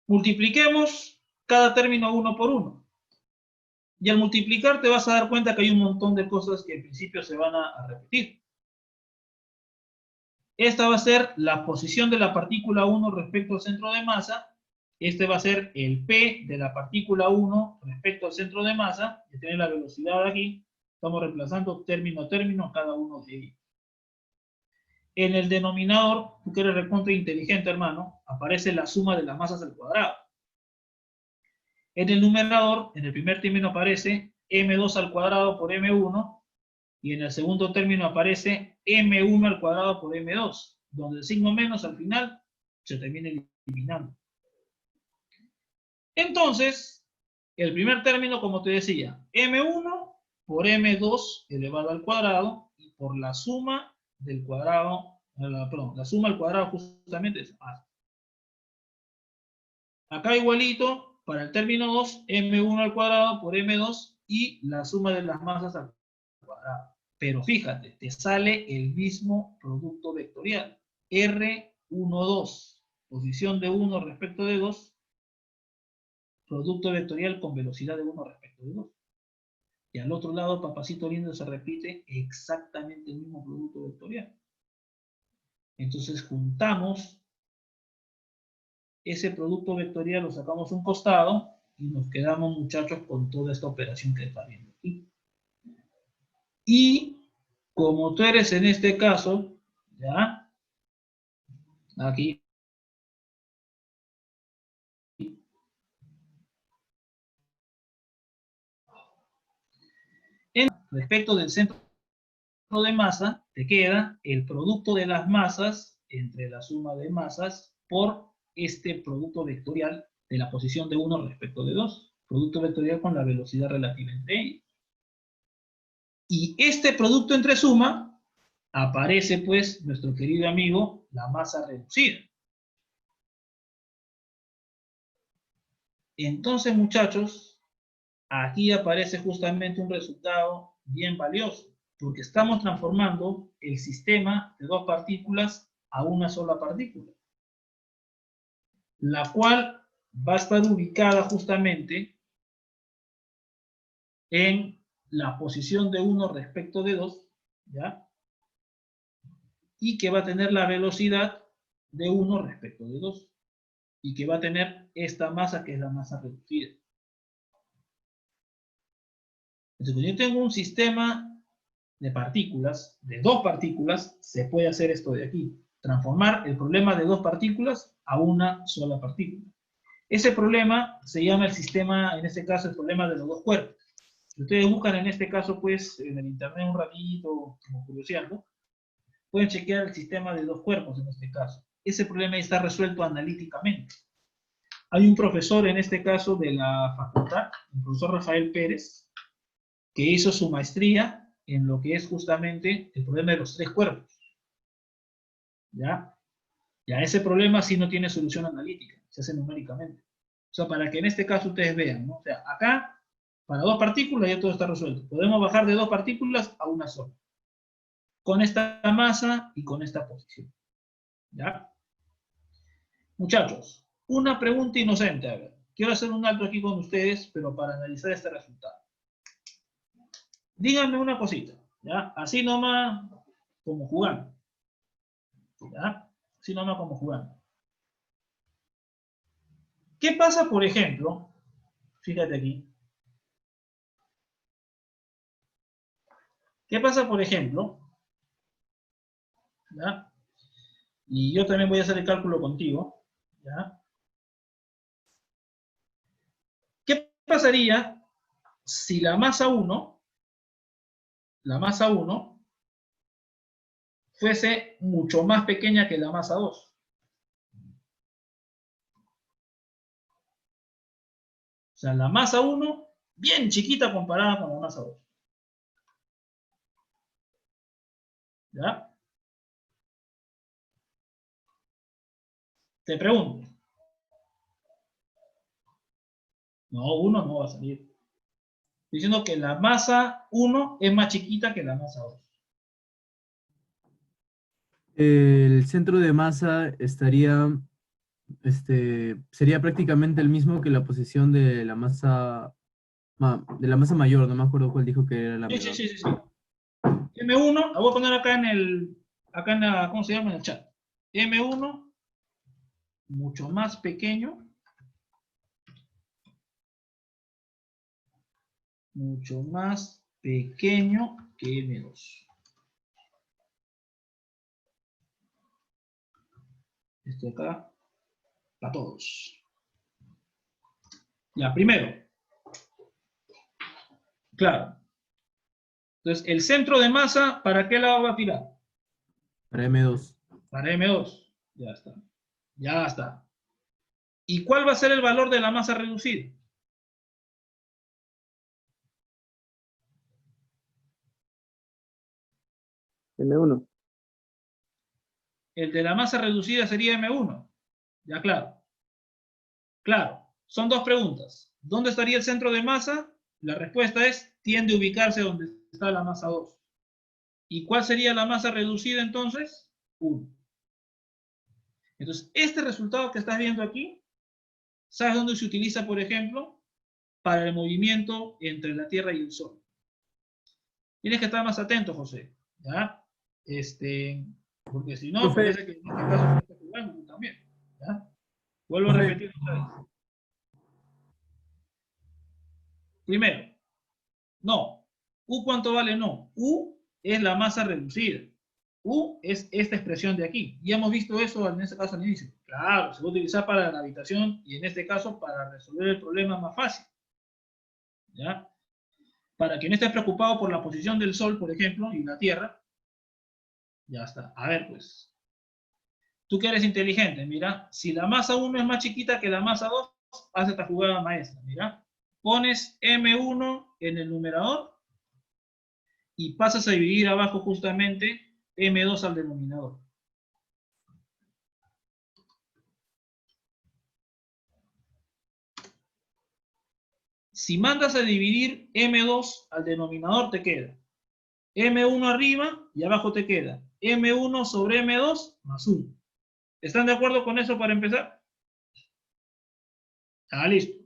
Multipliquemos cada término uno por uno. Y al multiplicar te vas a dar cuenta que hay un montón de cosas que en principio se van a repetir. Esta va a ser la posición de la partícula 1 respecto al centro de masa. Este va a ser el P de la partícula 1 respecto al centro de masa. Que tiene la velocidad aquí. Estamos reemplazando término a término cada uno de ellos. En el denominador, tú que eres recontra inteligente, hermano, aparece la suma de las masas al cuadrado. En el numerador, en el primer término aparece m2 al cuadrado por m1, y en el segundo término aparece m1 al cuadrado por m2, donde el signo menos al final se termina eliminando. Entonces, el primer término, como te decía, m1 por m2 elevado al cuadrado, y por la suma del cuadrado, perdón, la suma al cuadrado justamente es A. Acá igualito, para el término 2, m1 al cuadrado por m2 y la suma de las masas al cuadrado. Pero fíjate, te sale el mismo producto vectorial. R12, posición de 1 respecto de 2, producto vectorial con velocidad de 1 respecto de 2. Y al otro lado, papacito lindo, se repite exactamente el mismo producto vectorial. Entonces juntamos ese producto vectorial, lo sacamos a un costado y nos quedamos, muchachos, con toda esta operación que está viendo aquí. Y como tú eres en este caso, ¿ya? Aquí. Respecto del centro de masa, te queda el producto de las masas entre la suma de masas por este producto vectorial de la posición de 1 respecto de 2. Producto vectorial con la velocidad relativa entre ellos. Y este producto entre suma, aparece pues nuestro querido amigo, la masa reducida. Entonces, muchachos, aquí aparece justamente un resultado bien valioso, porque estamos transformando el sistema de dos partículas a una sola partícula, la cual va a estar ubicada justamente en la posición de 1 respecto de 2, ¿ya? Y que va a tener la velocidad de 1 respecto de 2, y que va a tener esta masa que es la masa reducida. Entonces, yo tengo un sistema de partículas, de dos partículas, se puede hacer esto de aquí. Transformar el problema de dos partículas a una sola partícula. Ese problema se llama el sistema, en este caso, el problema de los dos cuerpos. Si ustedes buscan en este caso, pues, en el internet un ratito, como curioseando, pueden chequear el sistema de dos cuerpos en este caso. Ese problema está resuelto analíticamente. Hay un profesor, en este caso, de la facultad, el profesor Rafael Pérez, que hizo su maestría en lo que es justamente el problema de los tres cuerpos. ¿Ya? Ya ese problema sí no tiene solución analítica, se hace numéricamente. O sea, para que en este caso ustedes vean, ¿no? O sea, acá, para dos partículas ya todo está resuelto. Podemos bajar de dos partículas a una sola. Con esta masa y con esta posición. ¿Ya? Muchachos, una pregunta inocente, a ver. Quiero hacer un alto aquí con ustedes, pero para analizar este resultado. Díganme una cosita, ¿ya? Así nomás, como jugando. ¿Ya? Así nomás como jugando. ¿Qué pasa, por ejemplo? Fíjate aquí. ¿Qué pasa, por ejemplo? ¿Ya? Y yo también voy a hacer el cálculo contigo. ¿Ya? ¿Qué pasaría si la masa 1 fuese mucho más pequeña que la masa 2? O sea, la masa 1 bien chiquita comparada con la masa 2. ¿Ya? Te pregunto. No, 1 no va a salir. Estoy diciendo que la masa 1 es más chiquita que la masa 2. El centro de masa sería prácticamente el mismo que la posición de la masa de la masa mayor, no me acuerdo cuál dijo que era la Sí, menor. sí, sí, sí, sí. M1, la voy a poner acá en la, ¿cómo se llama? En el chat. M1, mucho más pequeño, que M2. Esto acá, para todos. Ya, primero, claro. Entonces, el centro de masa, ¿para qué lado va a tirar? Para M2. Para M2. Ya está. Ya está. ¿Y cuál va a ser el valor de la masa reducida? M1. El de la masa reducida sería M1. Ya, claro. Claro, son dos preguntas. ¿Dónde estaría el centro de masa? La respuesta es, tiende a ubicarse donde está la masa 2. ¿Y cuál sería la masa reducida entonces? 1. Entonces, este resultado que estás viendo aquí, ¿sabes dónde se utiliza, por ejemplo? Para el movimiento entre la Tierra y el Sol. Tienes que estar más atento, José. ¿Ya? Porque si no, Profe. parece que en este caso no estás jugando tú también. ¿Ya? Vuelvo a Profe. repetir otra vez. Primero, no. ¿U cuánto vale? No. U es la masa reducida. U es esta expresión de aquí. Ya hemos visto eso en este caso al inicio. Claro, se va a utilizar para la gravitación y en este caso para resolver el problema más fácil. ¿Ya? Para que no estés preocupado por la posición del Sol, por ejemplo, y la Tierra. Ya está. A ver, pues. Tú que eres inteligente, mira. Si la masa 1 es más chiquita que la masa 2, haz esta jugada maestra. Mira. Pones M1 en el numerador y pasas a dividir abajo justamente M2 al denominador. Si mandas a dividir M2 al denominador, te queda M1 arriba y abajo te queda M1 sobre M2 más 1. ¿Están de acuerdo con eso para empezar? Ah, listo.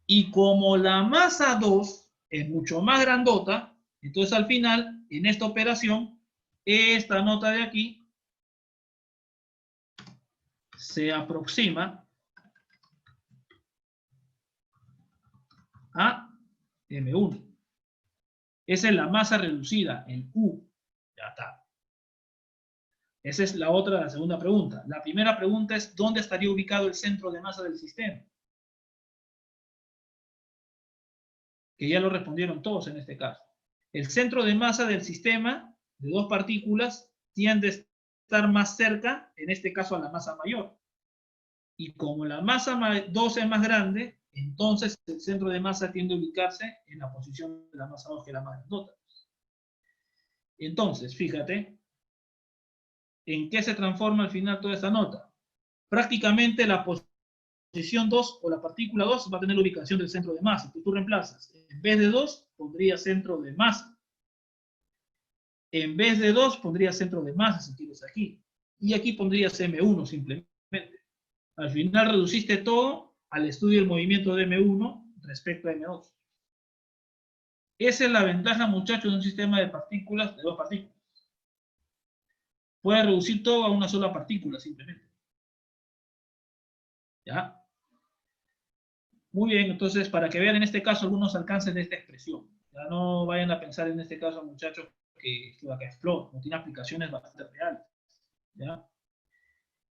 Y como la masa 2 es mucho más grandota, entonces al final, en esta operación, esta nota de aquí se aproxima a M1. Esa es la masa reducida, el U. Ya está. Esa es la segunda pregunta. La primera pregunta es, ¿dónde estaría ubicado el centro de masa del sistema? Que ya lo respondieron todos en este caso. El centro de masa del sistema de dos partículas tiende a estar más cerca, en este caso a la masa mayor. Y como la masa 2 es más grande, entonces el centro de masa tiende a ubicarse en la posición de la masa 2, que es la más grandota. Entonces, fíjate, ¿en qué se transforma al final toda esta nota? Prácticamente la posición 2 o la partícula 2 va a tener la ubicación del centro de masa. Tú reemplazas. En vez de 2, pondría centro de masa. En vez de 2, pondría centro de masa si quieres aquí. Y aquí pondrías M1 simplemente. Al final reduciste todo al estudio del movimiento de M1 respecto a M2. Esa es la ventaja, muchachos, de un sistema de partículas, de dos partículas. Puedes reducir todo a una sola partícula simplemente. ¿Ya? Muy bien, entonces, para que vean en este caso algunos alcances de esta expresión. Ya no vayan a pensar en este caso, muchachos, que explota, no tiene aplicaciones bastante reales. ¿Ya?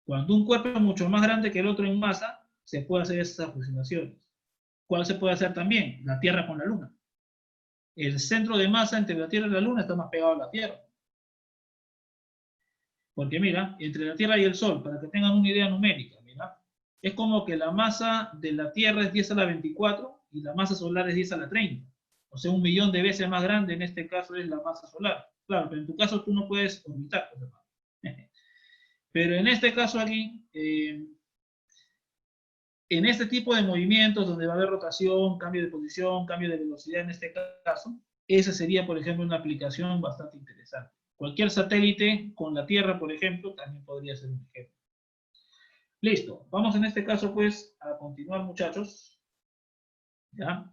Cuando un cuerpo es mucho más grande que el otro en masa, se puede hacer esas aproximaciones. ¿Cuál se puede hacer también? La Tierra con la Luna. El centro de masa entre la Tierra y la Luna está más pegado a la Tierra. Porque mira, entre la Tierra y el Sol, para que tengan una idea numérica, mira, es como que la masa de la Tierra es 10 a la 24 y la masa solar es 10 a la 30. O sea, 1.000.000 de veces más grande en este caso es la masa solar. Claro, pero en tu caso tú no puedes orbitar. Pero en este caso aquí, en este tipo de movimientos donde va a haber rotación, cambio de posición, cambio de velocidad en este caso, esa sería, por ejemplo, una aplicación bastante interesante. Cualquier satélite con la Tierra, por ejemplo, también podría ser un ejemplo. Listo. Vamos en este caso, pues, a continuar, muchachos. ¿Ya?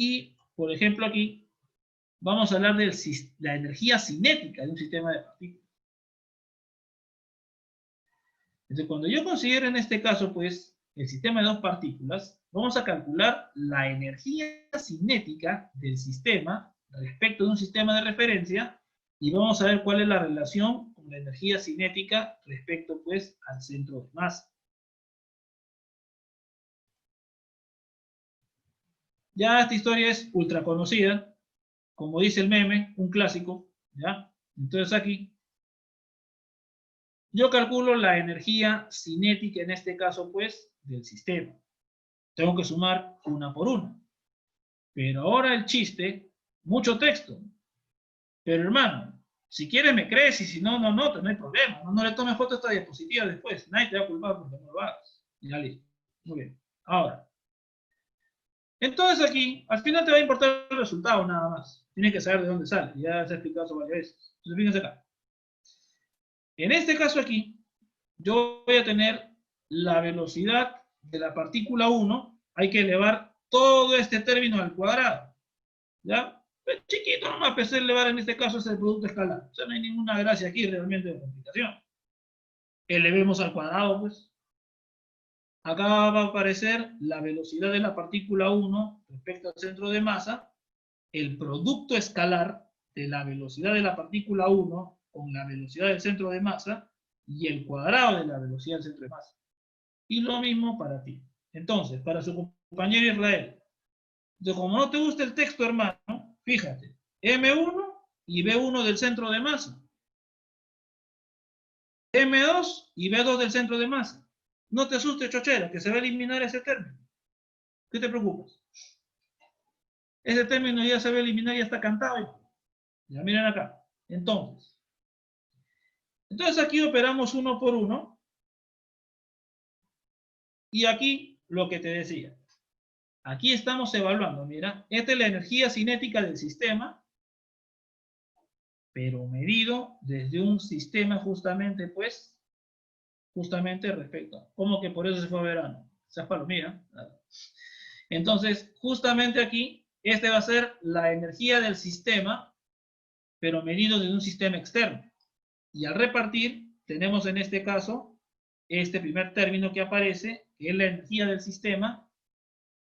Y, por ejemplo, aquí vamos a hablar de la energía cinética de un sistema de partículas. Entonces, cuando yo considero en este caso, pues, el sistema de dos partículas, vamos a calcular la energía cinética del sistema respecto de un sistema de referencia y vamos a ver cuál es la relación con la energía cinética respecto, pues, al centro de masa. Ya esta historia es ultra conocida, como dice el meme, un clásico, ¿ya? Entonces aquí yo calculo la energía cinética, en este caso, pues, del sistema. Tengo que sumar una por una. Pero ahora el chiste, mucho texto. Pero hermano, si quieres me crees y si no, no notas, no hay problema. No le tomes foto a esta diapositiva después. Nadie te va a culpar porque no lo hagas. Ya listo. Muy bien. Ahora, entonces aquí, al final te va a importar el resultado nada más. Tienes que saber de dónde sale. Ya se ha explicado eso varias veces. Entonces, fíjense acá. En este caso aquí, yo voy a tener la velocidad de la partícula 1. Hay que elevar todo este término al cuadrado. ¿Ya? Pues chiquito nomás, pues elevar en este caso es el producto escalar. O sea, no hay ninguna gracia aquí realmente de complicación. Elevemos al cuadrado, pues. Acá va a aparecer la velocidad de la partícula 1 respecto al centro de masa, el producto escalar de la velocidad de la partícula 1 con la velocidad del centro de masa y el cuadrado de la velocidad del centro de masa. Y lo mismo para ti. Entonces, para su compañero Israel, entonces, como no te gusta el texto, hermano, fíjate, M1 y B1 del centro de masa, M2 y B2 del centro de masa. No te asustes, chochera, que se va a eliminar ese término. ¿Qué te preocupas? Ese término ya se va a eliminar, ya está cantado. Ya miren acá. Entonces aquí operamos uno por uno. Y aquí lo que te decía. Aquí estamos evaluando, mira, esta es la energía cinética del sistema, pero medido desde un sistema justamente, pues, justamente respecto. ¿Cómo que por eso se fue a verano? Esa es palomía. Entonces, justamente aquí, este va a ser la energía del sistema, pero medido desde un sistema externo. Y al repartir, tenemos en este caso, este primer término que aparece, que es la energía del sistema,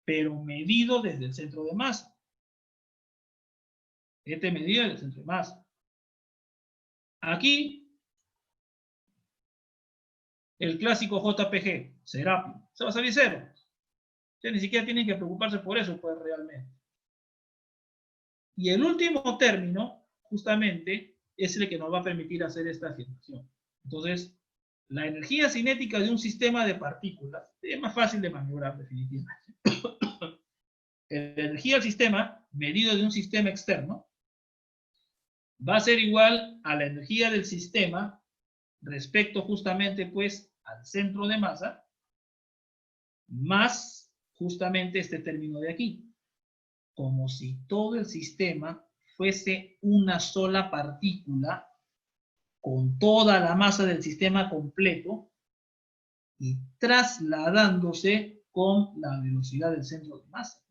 pero medido desde el centro de masa. Este medido desde el centro de masa. Aquí, el clásico JPG, Serapio, se va a salir cero. Ustedes ni siquiera tienen que preocuparse por eso, pues realmente. Y el último término, justamente, es el que nos va a permitir hacer esta afirmación. Entonces, la energía cinética de un sistema de partículas es más fácil de maniobrar, definitivamente. La energía del sistema, medido de un sistema externo, va a ser igual a la energía del sistema respecto justamente, pues, al centro de masa, más justamente este término de aquí. Como si todo el sistema fuese una sola partícula con toda la masa del sistema completo y trasladándose con la velocidad del centro de masa.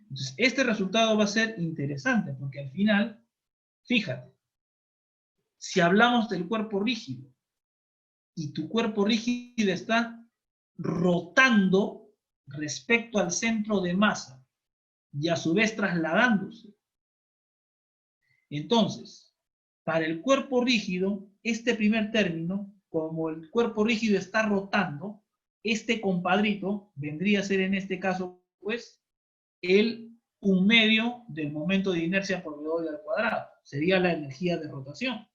Entonces, este resultado va a ser interesante porque al final, fíjate, si hablamos del cuerpo rígido y tu cuerpo rígido está rotando respecto al centro de masa y a su vez trasladándose. Entonces, para el cuerpo rígido, este primer término, como el cuerpo rígido está rotando, este compadrito vendría a ser en este caso, pues, el 1/2 del momento de inercia por W al cuadrado. Sería la energía de rotación.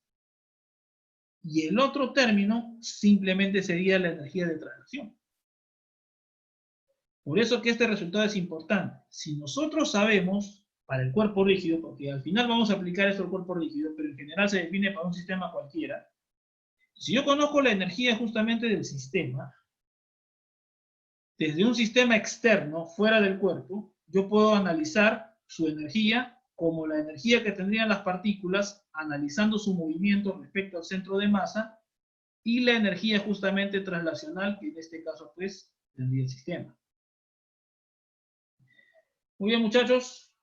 Y el otro término simplemente sería la energía de traslación. Por eso que este resultado es importante. Si nosotros sabemos para el cuerpo rígido, porque al final vamos a aplicar esto al cuerpo rígido, pero en general se define para un sistema cualquiera. Si yo conozco la energía justamente del sistema, desde un sistema externo, fuera del cuerpo, yo puedo analizar su energía como la energía que tendrían las partículas analizando su movimiento respecto al centro de masa y la energía justamente traslacional que en este caso pues tendría el sistema. Muy bien, muchachos.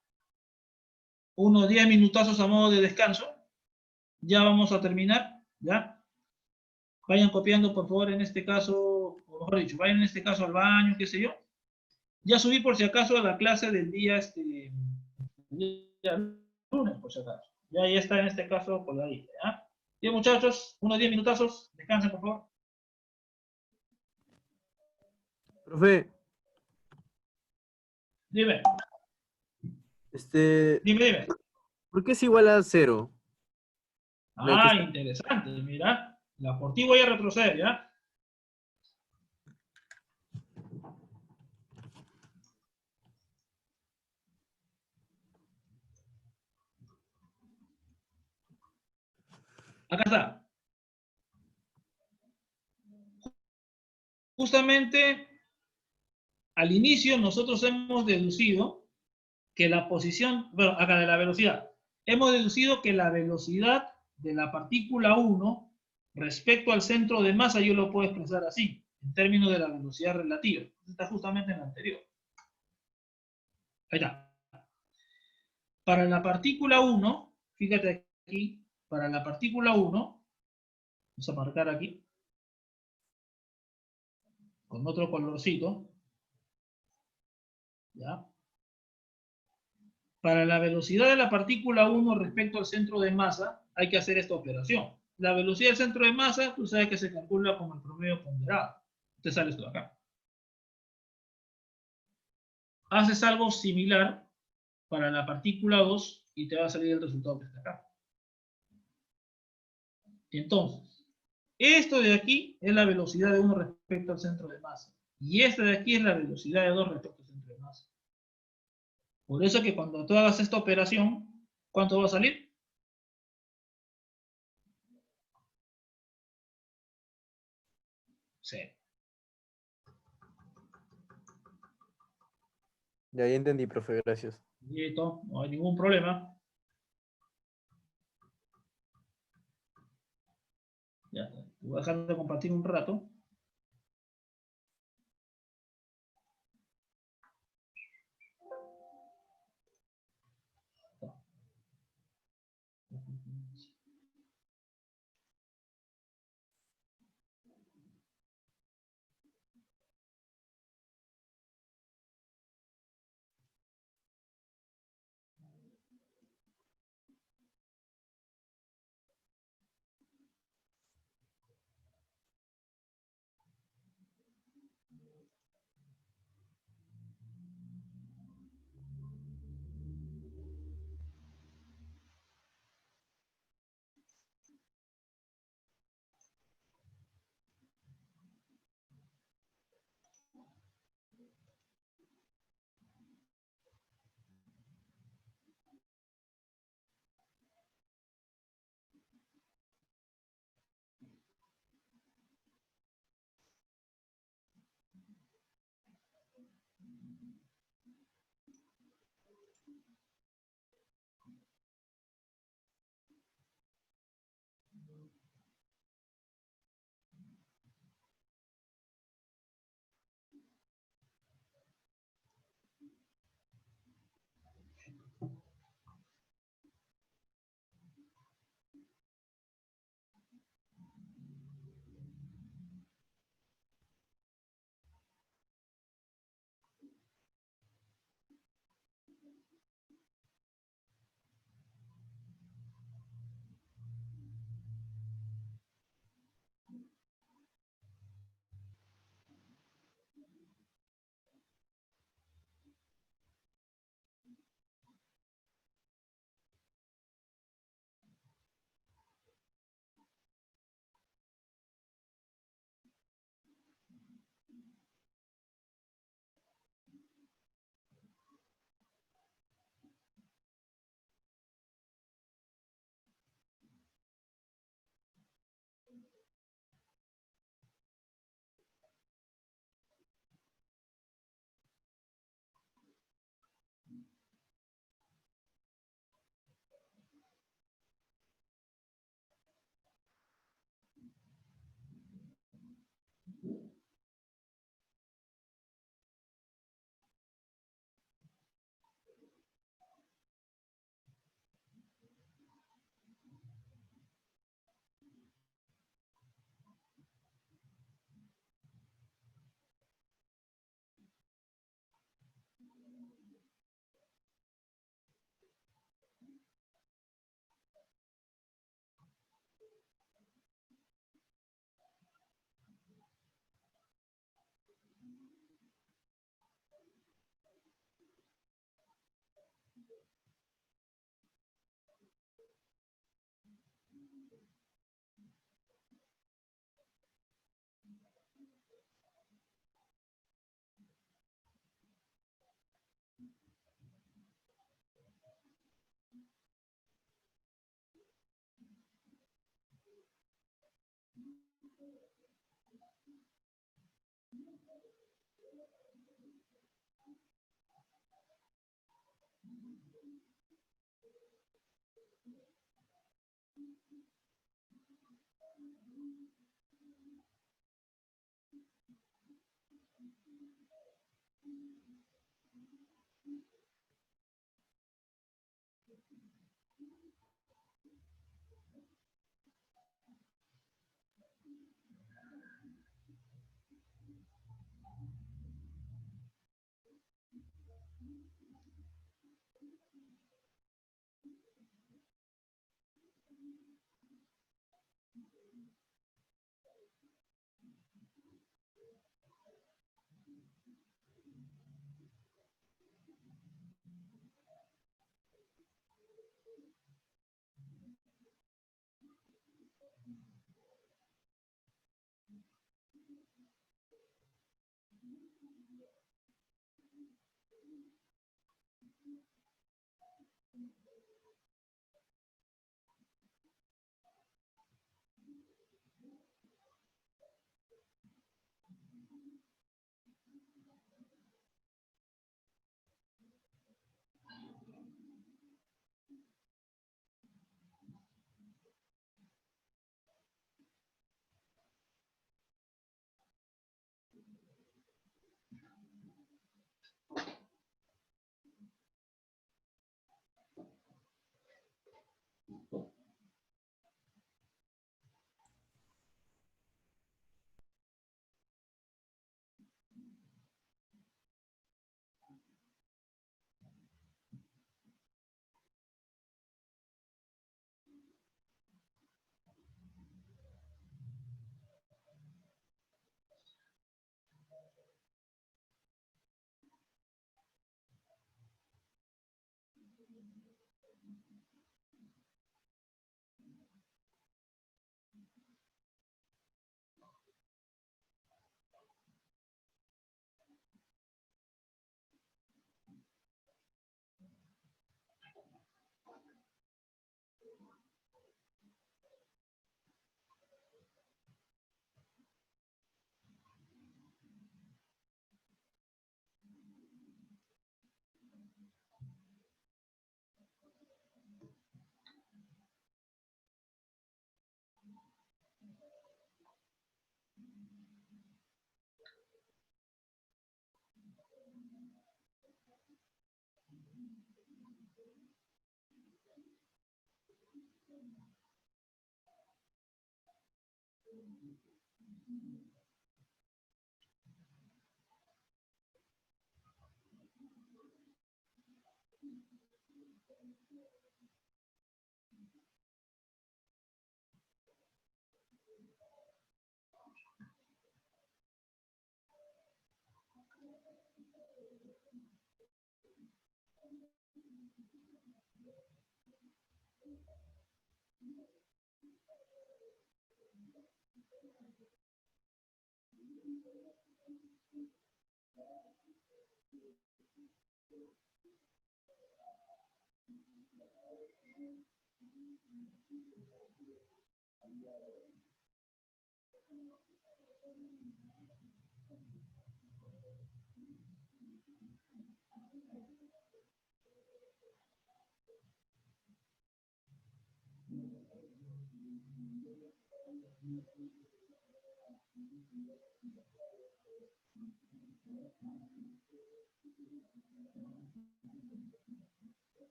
Unos 10 minutazos a modo de descanso. Ya vamos a terminar. ¿Ya? Vayan copiando, por favor, en este caso, o mejor dicho, vayan en este caso al baño, qué sé yo. Ya subí por si acaso a la clase del día, día lunes, por si acaso. Ya está en este caso por ahí. ¿Ya? Bien, muchachos, unos 10 minutazos. Descansen, por favor. Profe, Dime, este, dime. ¿por qué es igual a cero? La que Ah, está... interesante, mira. La por ti voy a retroceder, ¿ya? Acá está. Justamente al inicio nosotros hemos deducido que la posición, bueno, acá de la velocidad, hemos deducido que la velocidad de la partícula 1 respecto al centro de masa yo lo puedo expresar así, en términos de la velocidad relativa. Está justamente en la anterior. Ahí está. Para la partícula 1, fíjate aquí, para la partícula 1, vamos a marcar aquí, con otro colorcito, ¿ya? Para la velocidad de la partícula 1 respecto al centro de masa, hay que hacer esta operación. La velocidad del centro de masa, tú sabes que se calcula con el promedio ponderado. Te sale esto de acá. Haces algo similar para la partícula 2 y te va a salir el resultado que está acá. Entonces, esto de aquí es la velocidad de 1 respecto al centro de masa. Y esta de aquí es la velocidad de 2 respecto al centro de masa. Por eso que cuando tú hagas esta operación, ¿cuánto va a salir? Cero. Ya entendí, profe, gracias. Listo, no hay ningún problema. Ya, voy a dejar de compartir un rato.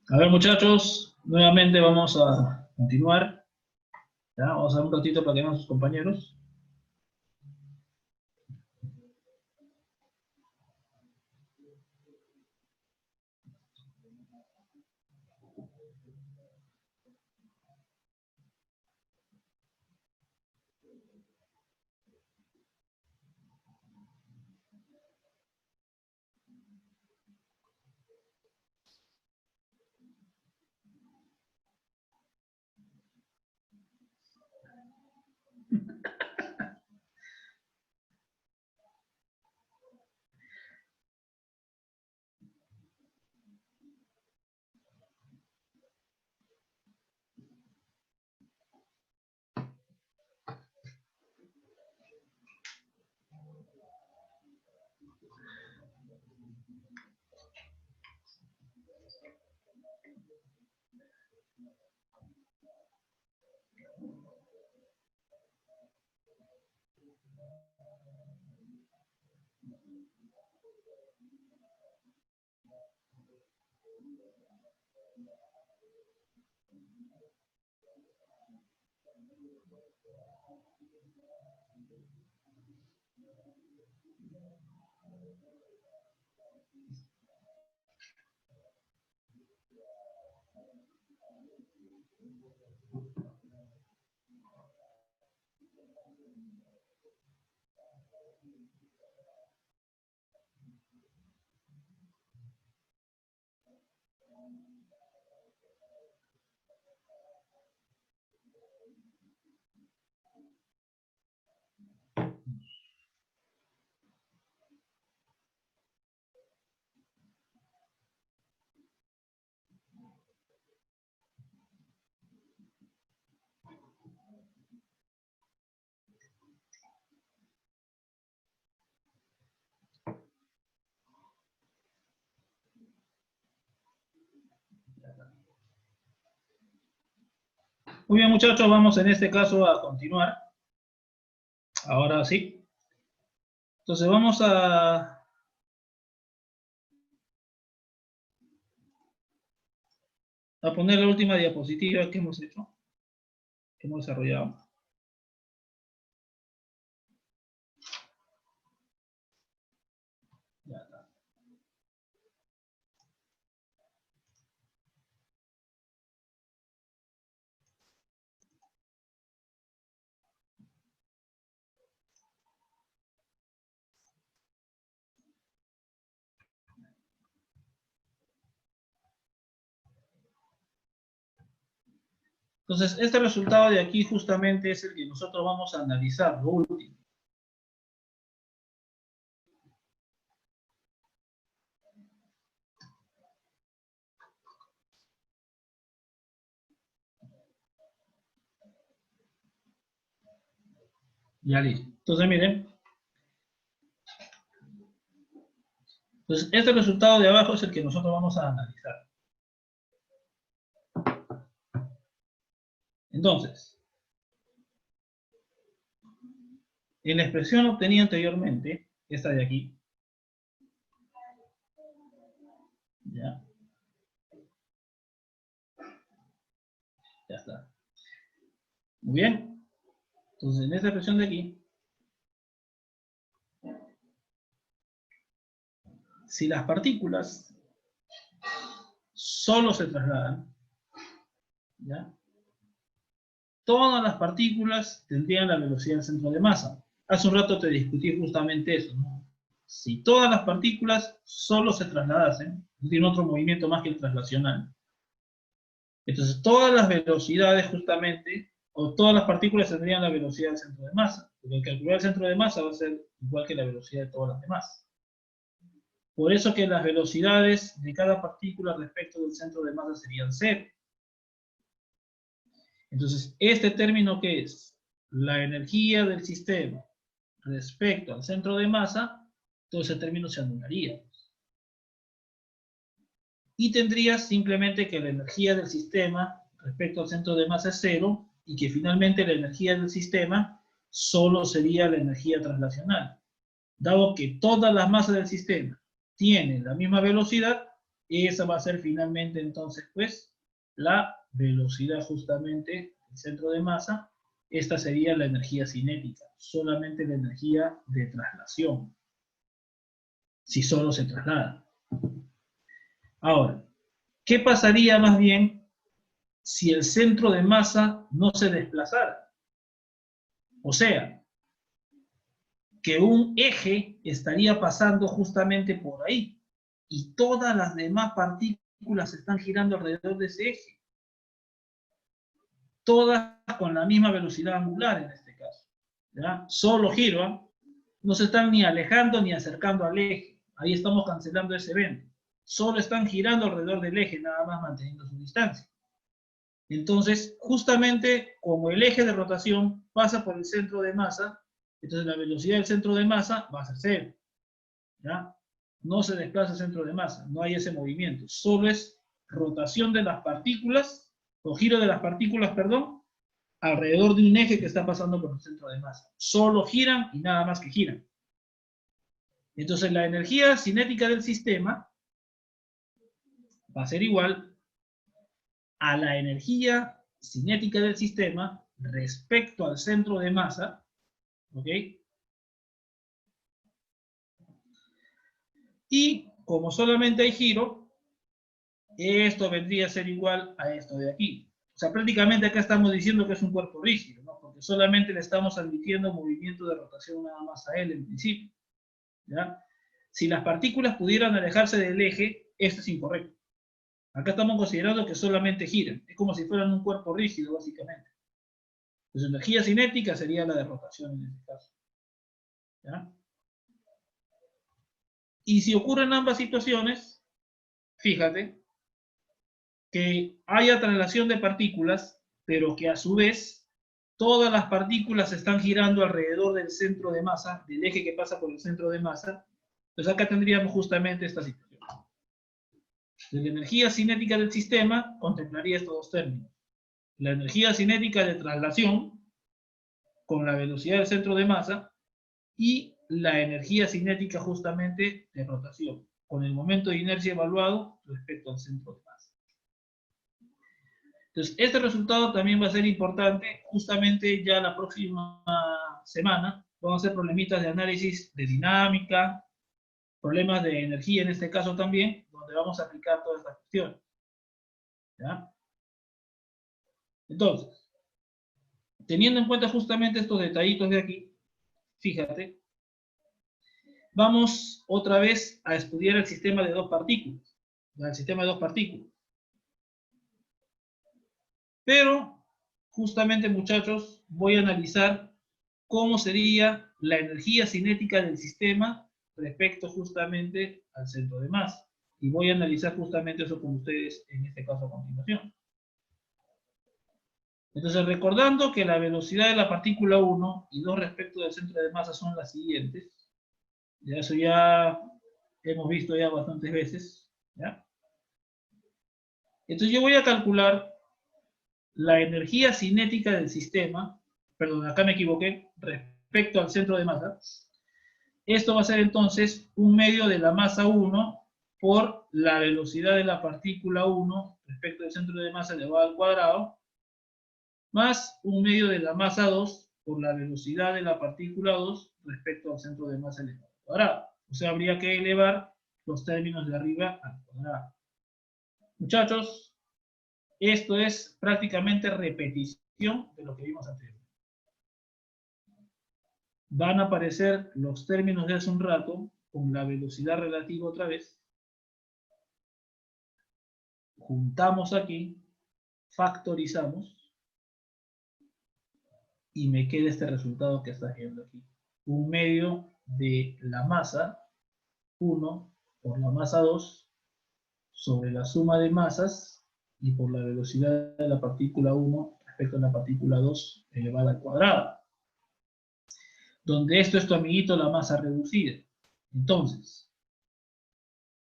A ver, muchachos, nuevamente vamos a continuar. ¿Ya? Vamos a dar un ratito para que vengan sus compañeros. Muy bien, muchachos, vamos en este caso a continuar. Ahora sí. Entonces vamos a poner la última diapositiva que hemos hecho, que hemos desarrollado. Ya está. Entonces, este resultado de aquí justamente es el que nosotros vamos a analizar, lo último. Ya listo. Entonces, miren. Entonces, este resultado de abajo es el que nosotros vamos a analizar. Entonces, en la expresión obtenida anteriormente, esta de aquí, ya está. Muy bien. Entonces, en esta expresión de aquí, si las partículas solo se trasladan, ¿ya? Todas las partículas tendrían la velocidad del centro de masa. Hace un rato te discutí justamente eso, ¿no? Si todas las partículas solo se trasladasen, no tiene otro movimiento más que el traslacional. Entonces todas las velocidades justamente, o todas las partículas tendrían la velocidad del centro de masa. Porque al calcular el centro de masa va a ser igual que la velocidad de todas las demás. Por eso que las velocidades de cada partícula respecto del centro de masa serían cero. Entonces, este término que es la energía del sistema respecto al centro de masa, todo ese término se anularía. Y tendrías simplemente que la energía del sistema respecto al centro de masa es cero, y que finalmente la energía del sistema solo sería la energía translacional. Dado que todas las masas del sistema tienen la misma velocidad, esa va a ser finalmente entonces pues la velocidad justamente del centro de masa. Esta sería la energía cinética, solamente la energía de traslación, si solo se traslada. Ahora, ¿qué pasaría más bien si el centro de masa no se desplazara? O sea, que un eje estaría pasando justamente por ahí y todas las demás partículas están girando alrededor de ese eje. Todas con la misma velocidad angular en este caso. ¿Ya? Solo giran, no se están ni alejando ni acercando al eje. Ahí estamos cancelando ese evento. Solo están girando alrededor del eje, nada más manteniendo su distancia. Entonces, justamente como el eje de rotación pasa por el centro de masa, entonces la velocidad del centro de masa va a ser cero. ¿Ya? No se desplaza el centro de masa, no hay ese movimiento. Solo es rotación de las partículas, o giro de las partículas, perdón, alrededor de un eje que está pasando por el centro de masa. Solo giran y nada más que giran. Entonces la energía cinética del sistema va a ser igual a la energía cinética del sistema respecto al centro de masa, ¿ok? Y como solamente hay giro, esto vendría a ser igual a esto de aquí. O sea, prácticamente acá estamos diciendo que es un cuerpo rígido, ¿no? Porque solamente le estamos admitiendo movimiento de rotación nada más a él en principio, ¿ya? Si las partículas pudieran alejarse del eje, esto es incorrecto. Acá estamos considerando que solamente giran. Es como si fueran un cuerpo rígido, básicamente. Pues su energía cinética sería la de rotación en este caso, ¿ya? Y si ocurren ambas situaciones, fíjate que haya traslación de partículas, pero que a su vez todas las partículas están girando alrededor del centro de masa, del eje que pasa por el centro de masa. Pues acá tendríamos justamente esta situación. La energía cinética del sistema contemplaría estos dos términos. La energía cinética de traslación con la velocidad del centro de masa y la energía cinética justamente de rotación con el momento de inercia evaluado respecto al centro de masa. Entonces, este resultado también va a ser importante. Justamente ya la próxima semana vamos a hacer problemitas de análisis de dinámica, problemas de energía en este caso también, donde vamos a aplicar todas estas cuestiones. ¿Ya? Entonces, teniendo en cuenta justamente estos detallitos de aquí, fíjate, vamos otra vez a estudiar el sistema de dos partículas. ¿Ya? El sistema de dos partículas. Pero, justamente, muchachos, voy a analizar cómo sería la energía cinética del sistema respecto justamente al centro de masa. Y voy a analizar justamente eso con ustedes en este caso a continuación. Entonces, recordando que la velocidad de la partícula 1 y 2 respecto del centro de masa son las siguientes. Ya eso ya hemos visto ya bastantes veces. ¿Ya? Entonces yo voy a calcular la energía cinética del sistema, perdón, acá me equivoqué, respecto al centro de masa. Esto va a ser entonces un medio de la masa 1 por la velocidad de la partícula 1 respecto al centro de masa elevado al cuadrado, más un medio de la masa 2 por la velocidad de la partícula 2 respecto al centro de masa elevado al cuadrado. O sea, habría que elevar los términos de arriba al cuadrado. Muchachos, esto es prácticamente repetición de lo que vimos anteriormente. Van a aparecer los términos de hace un rato con la velocidad relativa otra vez. Juntamos aquí, factorizamos y me queda este resultado que está viendo aquí. Un medio de la masa 1 por la masa 2 sobre la suma de masas y por la velocidad de la partícula 1 respecto a la partícula 2 elevada al cuadrado. Donde esto es tu amiguito la masa reducida. Entonces,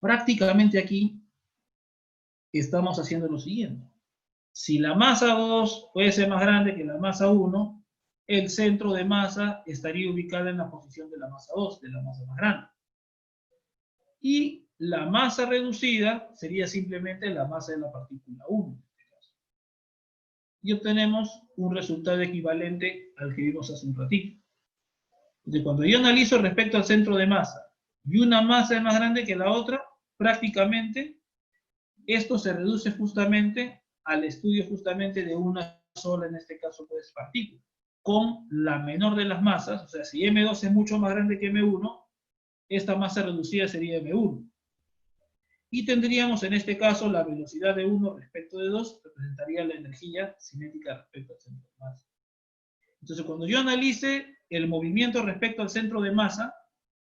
prácticamente aquí estamos haciendo lo siguiente. Si la masa 2 puede ser más grande que la masa 1, el centro de masa estaría ubicado en la posición de la masa 2, de la masa más grande. Y la masa reducida sería simplemente la masa de la partícula 1, en este caso. Y obtenemos un resultado equivalente al que vimos hace un ratito. Entonces, cuando yo analizo respecto al centro de masa y una masa es más grande que la otra, prácticamente esto se reduce justamente al estudio justamente de una sola, en este caso, pues, partícula, con la menor de las masas. O sea, si M2 es mucho más grande que M1, esta masa reducida sería M1. Y tendríamos en este caso la velocidad de 1 respecto de 2, representaría la energía cinética respecto al centro de masa. Entonces, cuando yo analice el movimiento respecto al centro de masa,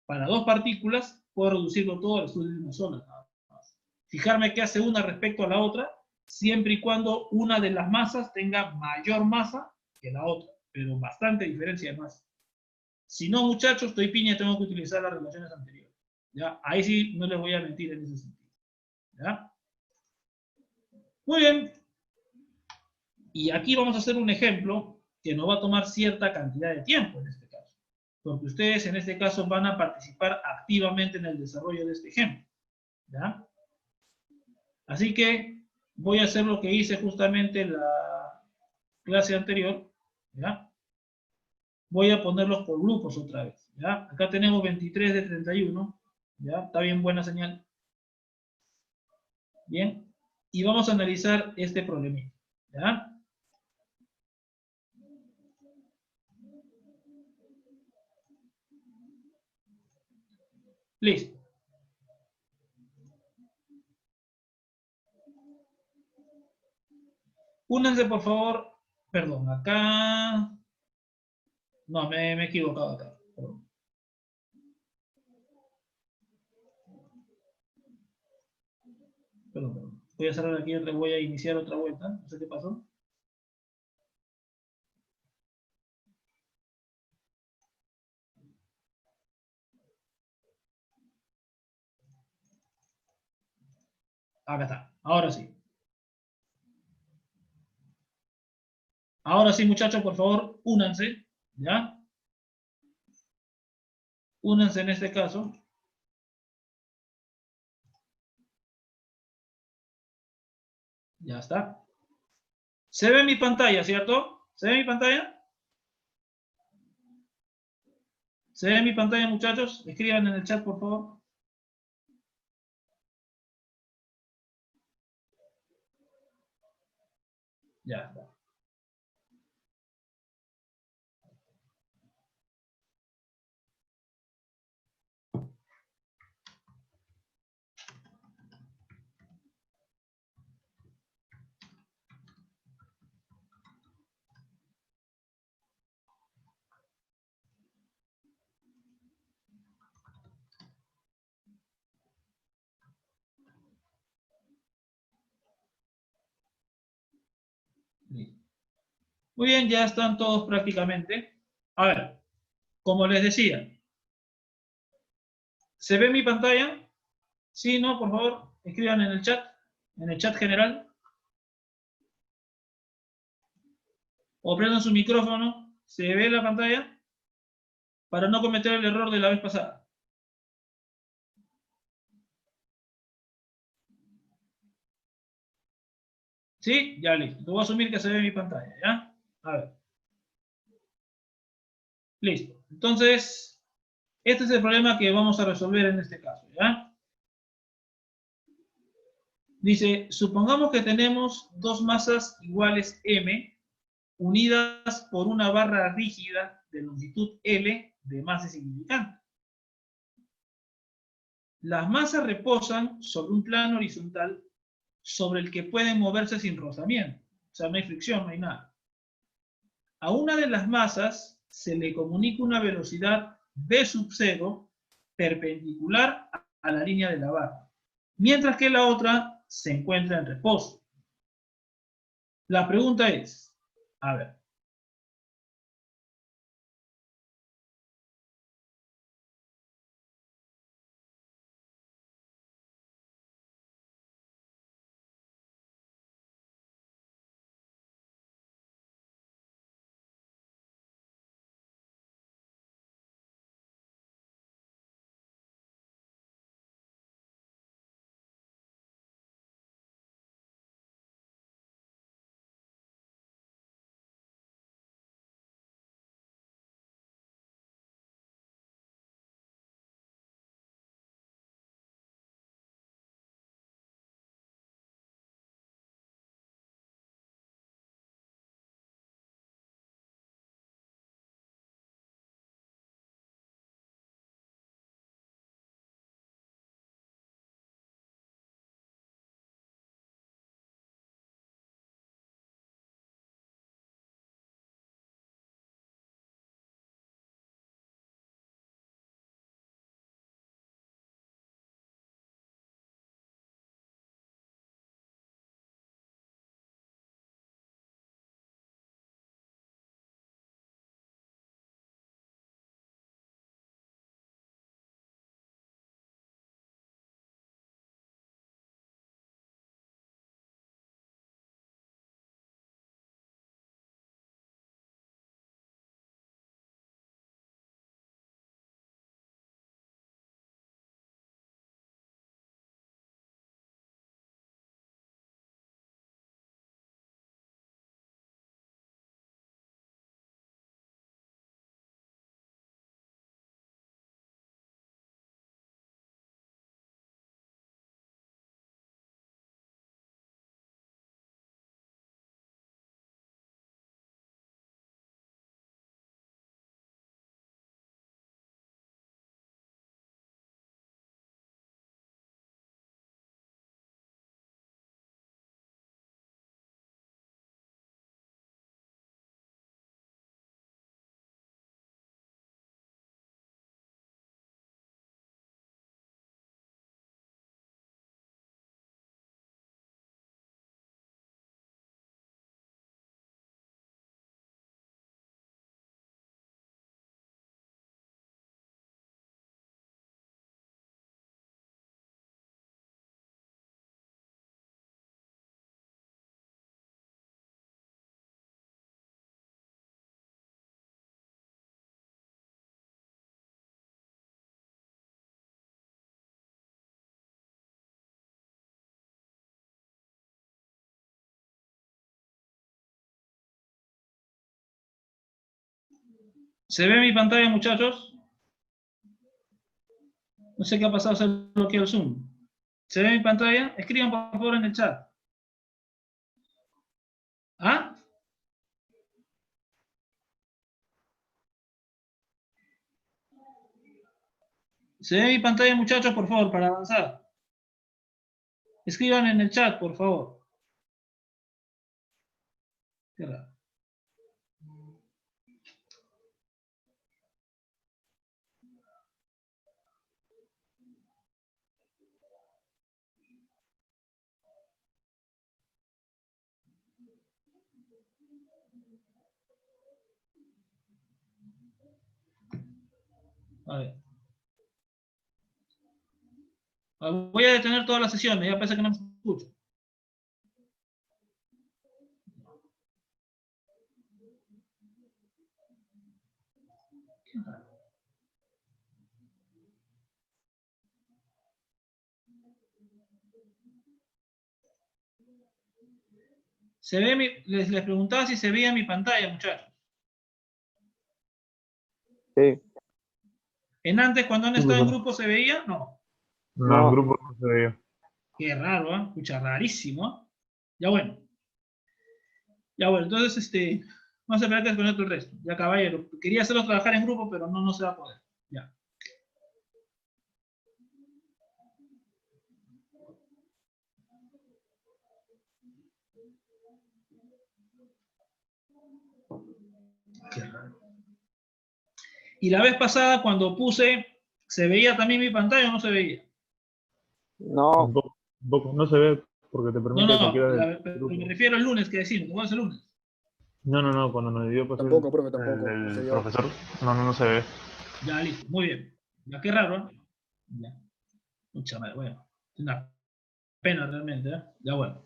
para dos partículas, puedo reducirlo todo al estudio de una sola, nada más. Fijarme qué hace una respecto a la otra, siempre y cuando una de las masas tenga mayor masa que la otra, pero bastante diferencia de masa. Si no, muchachos, estoy piña, tengo que utilizar las relaciones anteriores. ¿Ya? Ahí sí no les voy a mentir en ese sentido. ¿Ya? Muy bien. Y aquí vamos a hacer un ejemplo que nos va a tomar cierta cantidad de tiempo en este caso, porque ustedes en este caso van a participar activamente en el desarrollo de este ejemplo. ¿Ya? Así que voy a hacer lo que hice justamente en la clase anterior. ¿Ya? Voy a ponerlos por grupos otra vez. ¿Ya? Acá tenemos 23 de 31, ¿Ya? Está bien, buena señal. Bien. Y vamos a analizar este problemita. ¿Ya? Listo. Únanse, por favor. Perdón, acá. No, me he equivocado acá. Perdón. Perdón. Voy a cerrar aquí, voy a iniciar otra vuelta. No sé qué pasó. Acá está. Ahora sí. Ahora sí, muchachos, por favor, únanse. ¿Ya? Únanse en este caso. Ya está. Se ve mi pantalla, ¿cierto? ¿Se ve mi pantalla? ¿Se ve mi pantalla, muchachos? Escriban en el chat, por favor. Ya está. Listo. Muy bien, ya están todos prácticamente. A ver, como les decía, ¿se ve mi pantalla? Sí, no, por favor, escriban en el chat general, o prendan su micrófono. ¿Se ve la pantalla? Para no cometer el error de la vez pasada. ¿Sí? Ya listo. Te voy a asumir que se ve mi pantalla, ¿ya? A ver. Listo. Entonces, este es el problema que vamos a resolver en este caso, ¿ya? Dice, supongamos que tenemos dos masas iguales M unidas por una barra rígida de longitud L de masa insignificante. Las masas reposan sobre un plano horizontal sobre el que pueden moverse sin rozamiento. O sea, no hay fricción, no hay nada. A una de las masas se le comunica una velocidad v sub 0 perpendicular a la línea de la barra, mientras que la otra se encuentra en reposo. La pregunta es, a ver, ¿Se ve mi pantalla, muchachos? No sé qué ha pasado, se bloqueó el Zoom. ¿Se ve mi pantalla? Escriban por favor en el chat. ¿Ah? ¿Se ve mi pantalla, muchachos, por favor, para avanzar? Escriban en el chat, por favor. Qué raro. A ver. Voy a detener todas las sesiones, ya parece que no me escucho. Qué raro. Se ve les preguntaba si se veía mi pantalla, muchachos. Sí. En antes, cuando han Sí, estado en profesor. grupo, ¿se veía? No. No, No. en grupo no se veía. Qué raro, ¿eh? Escucha, rarísimo, ¿eh? Ya bueno. Ya bueno, entonces, vamos a esperar que desconecte el resto. Ya, caballero. Quería hacerlo trabajar en grupo, pero no se va a poder. Ya. Qué raro. Y la vez pasada, cuando puse, ¿se veía también mi pantalla o no se veía? No. Tampoco, no se ve porque te No, permite cualquiera del pero grupo. me refiero al lunes que decimos, ¿cuál es el lunes? No, cuando nos dio pues, Tampoco, profe, tampoco. el No se vio. profesor, no se ve. Ya, listo, muy bien. Ya, qué raro, ¿eh? Ya. Mucha madre, bueno. Es una pena realmente, ¿eh? Ya, bueno.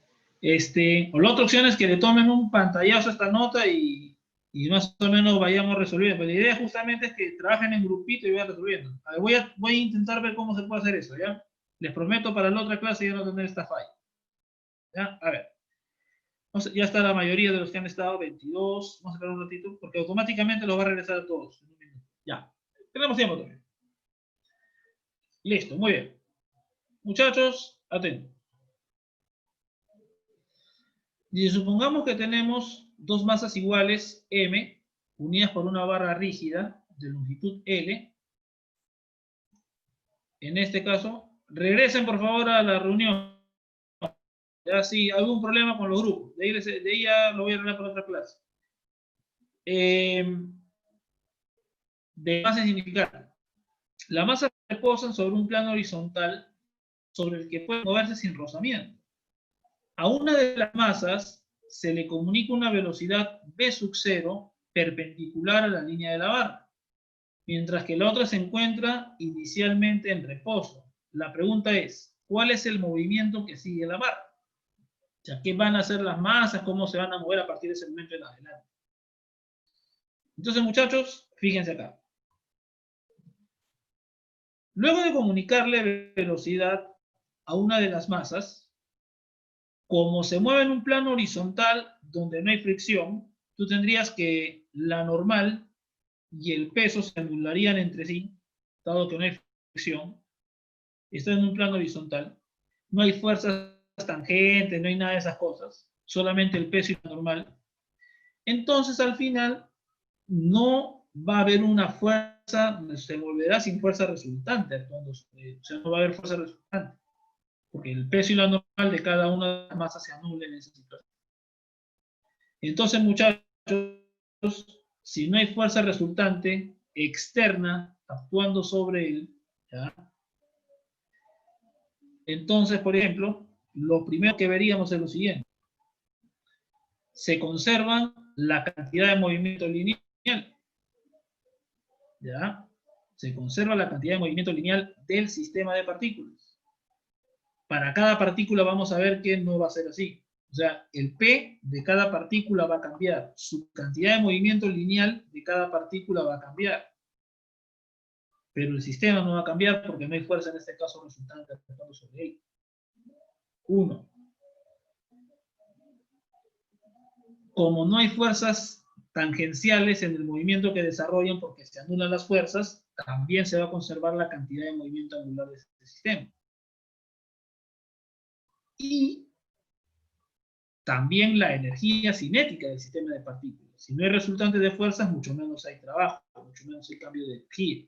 O la otra opción es que le tomen un pantallazo a esta nota y más o menos vayamos resolviendo. Pero la idea justamente es que trabajen en grupito y vayan resolviendo. A ver, voy a intentar ver cómo se puede hacer eso, ¿ya? Les prometo para la otra clase ya no tener esta falla. ¿Ya? A ver. Ya está la mayoría de los que han estado, 22. Vamos a esperar un ratito, porque automáticamente los va a regresar a todos. En un minuto. Ya. Tenemos tiempo también. Listo, muy bien. Muchachos, atentos. Y supongamos que tenemos dos masas iguales, M, unidas por una barra rígida de longitud L. En este caso, regresen por favor a la reunión. Ya si hay algún problema con los grupos. De ahí ya lo voy a arreglar para otra clase. De masa significante. La masa reposa sobre un plano horizontal sobre el que puede moverse sin rozamiento. A una de las masas se le comunica una velocidad v sub 0 perpendicular a la línea de la barra, mientras que la otra se encuentra inicialmente en reposo. La pregunta es, ¿cuál es el movimiento que sigue la barra? O sea, ¿qué van a hacer las masas? ¿Cómo se van a mover a partir de ese momento en adelante? Entonces, muchachos, fíjense acá. Luego de comunicarle velocidad a una de las masas, como se mueve en un plano horizontal donde no hay fricción, tú tendrías que la normal y el peso se anularían entre sí, dado que no hay fricción. Está en un plano horizontal. No hay fuerzas tangentes, no hay nada de esas cosas. Solamente el peso y la normal. Entonces, al final, no va a haber una fuerza, se volverá sin fuerza resultante. O sea, no va a haber fuerza resultante. Porque el peso y la normal de cada una de las masas se anulan en esa situación. Entonces, muchachos, si no hay fuerza resultante externa actuando sobre él, ¿ya? Entonces, por ejemplo, lo primero que veríamos es lo siguiente. Se conserva la cantidad de movimiento lineal, ¿ya? Se conserva la cantidad de movimiento lineal del sistema de partículas. Para cada partícula vamos a ver que no va a ser así. O sea, el P de cada partícula va a cambiar. Su cantidad de movimiento lineal de cada partícula va a cambiar. Pero el sistema no va a cambiar porque no hay fuerza en este caso resultante actuando sobre él. 1. Como no hay fuerzas tangenciales en el movimiento que desarrollan porque se anulan las fuerzas, también se va a conservar la cantidad de movimiento angular de este sistema. Y también la energía cinética del sistema de partículas. Si no hay resultante de fuerzas, mucho menos hay trabajo, mucho menos hay cambio de energía.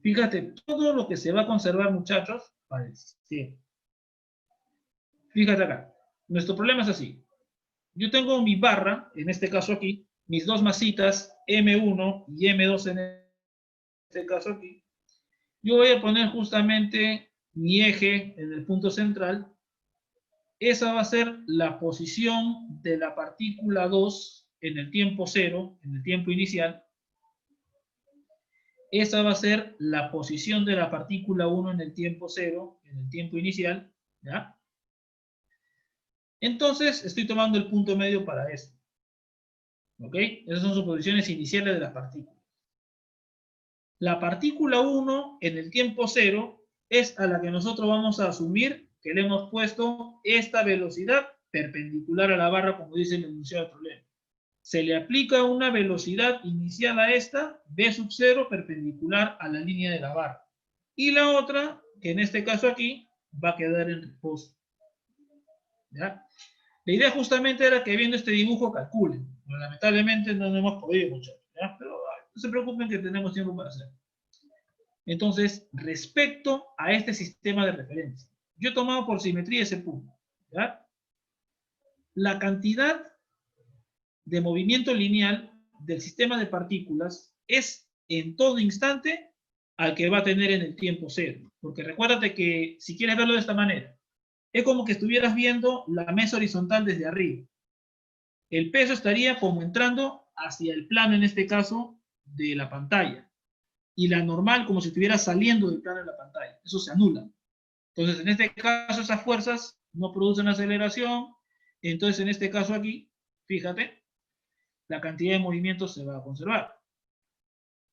Fíjate, todo lo que se va a conservar, muchachos, para el sistema. Fíjate acá, nuestro problema es así. Yo tengo mi barra, en este caso aquí, mis dos masitas, M1 y M2 en este caso aquí. Yo voy a poner justamente mi eje en el punto central. Esa va a ser la posición de la partícula 2 en el tiempo 0, en el tiempo inicial. Esa va a ser la posición de la partícula 1 en el tiempo 0, en el tiempo inicial, ¿ya? Entonces, estoy tomando el punto medio para esto. ¿Ok? Esas son sus posiciones iniciales de las partículas. La partícula 1 en el tiempo 0 es a la que nosotros vamos a asumir que le hemos puesto esta velocidad perpendicular a la barra, como dice el enunciado del problema. Se le aplica una velocidad inicial a esta, v sub 0, perpendicular a la línea de la barra. Y la otra, que en este caso aquí, va a quedar en reposo. ¿Ya? La idea justamente era que viendo este dibujo calculen. Pero lamentablemente no hemos podido, muchachos. ¿Ya? Pero no se preocupen que tenemos tiempo para hacerlo. Entonces, respecto a este sistema de referencia, yo he tomado por simetría ese punto. ¿Ya? La cantidad de movimiento lineal del sistema de partículas es en todo instante al que va a tener en el tiempo 0. Porque recuérdate que si quieres verlo de esta manera, es como que estuvieras viendo la mesa horizontal desde arriba. El peso estaría como entrando hacia el plano, en este caso, de la pantalla. Y la normal como si estuviera saliendo del plano de la pantalla. Eso se anula. Entonces, en este caso, esas fuerzas no producen aceleración. Entonces, en este caso aquí, fíjate, la cantidad de movimiento se va a conservar.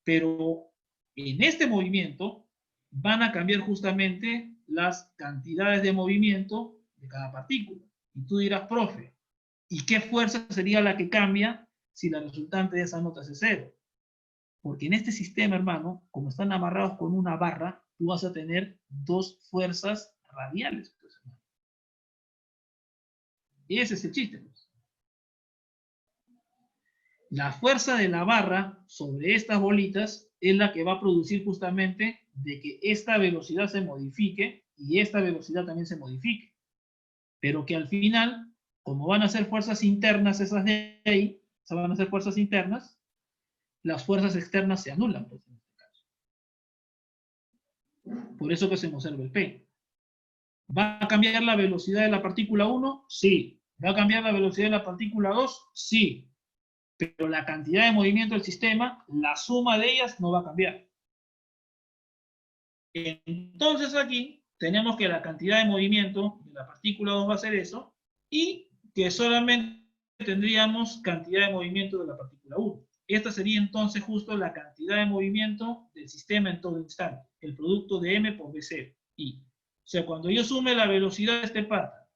Pero en este movimiento van a cambiar justamente las cantidades de movimiento de cada partícula. Y tú dirás, profe, ¿y qué fuerza sería la que cambia si la resultante de esa nota es 0? Porque en este sistema, hermano, como están amarrados con una barra, tú vas a tener dos fuerzas radiales. Pues, hermano. Y ese es el chiste. Pues. La fuerza de la barra sobre estas bolitas es la que va a producir justamente de que esta velocidad se modifique y esta velocidad también se modifique. Pero que al final, como van a ser fuerzas internas esas de ahí, o sea, van a ser fuerzas internas, las fuerzas externas se anulan, pues, en este caso. Por eso que se conserva el P. ¿Va a cambiar la velocidad de la partícula 1? Sí. ¿Va a cambiar la velocidad de la partícula 2? Sí. Pero la cantidad de movimiento del sistema, la suma de ellas no va a cambiar. Entonces aquí tenemos que la cantidad de movimiento de la partícula 2 va a ser eso, y que solamente tendríamos cantidad de movimiento de la partícula 1. Esta sería entonces justo la cantidad de movimiento del sistema en todo instante, el producto de m por v0. Y, o sea, cuando yo sume la velocidad de este pata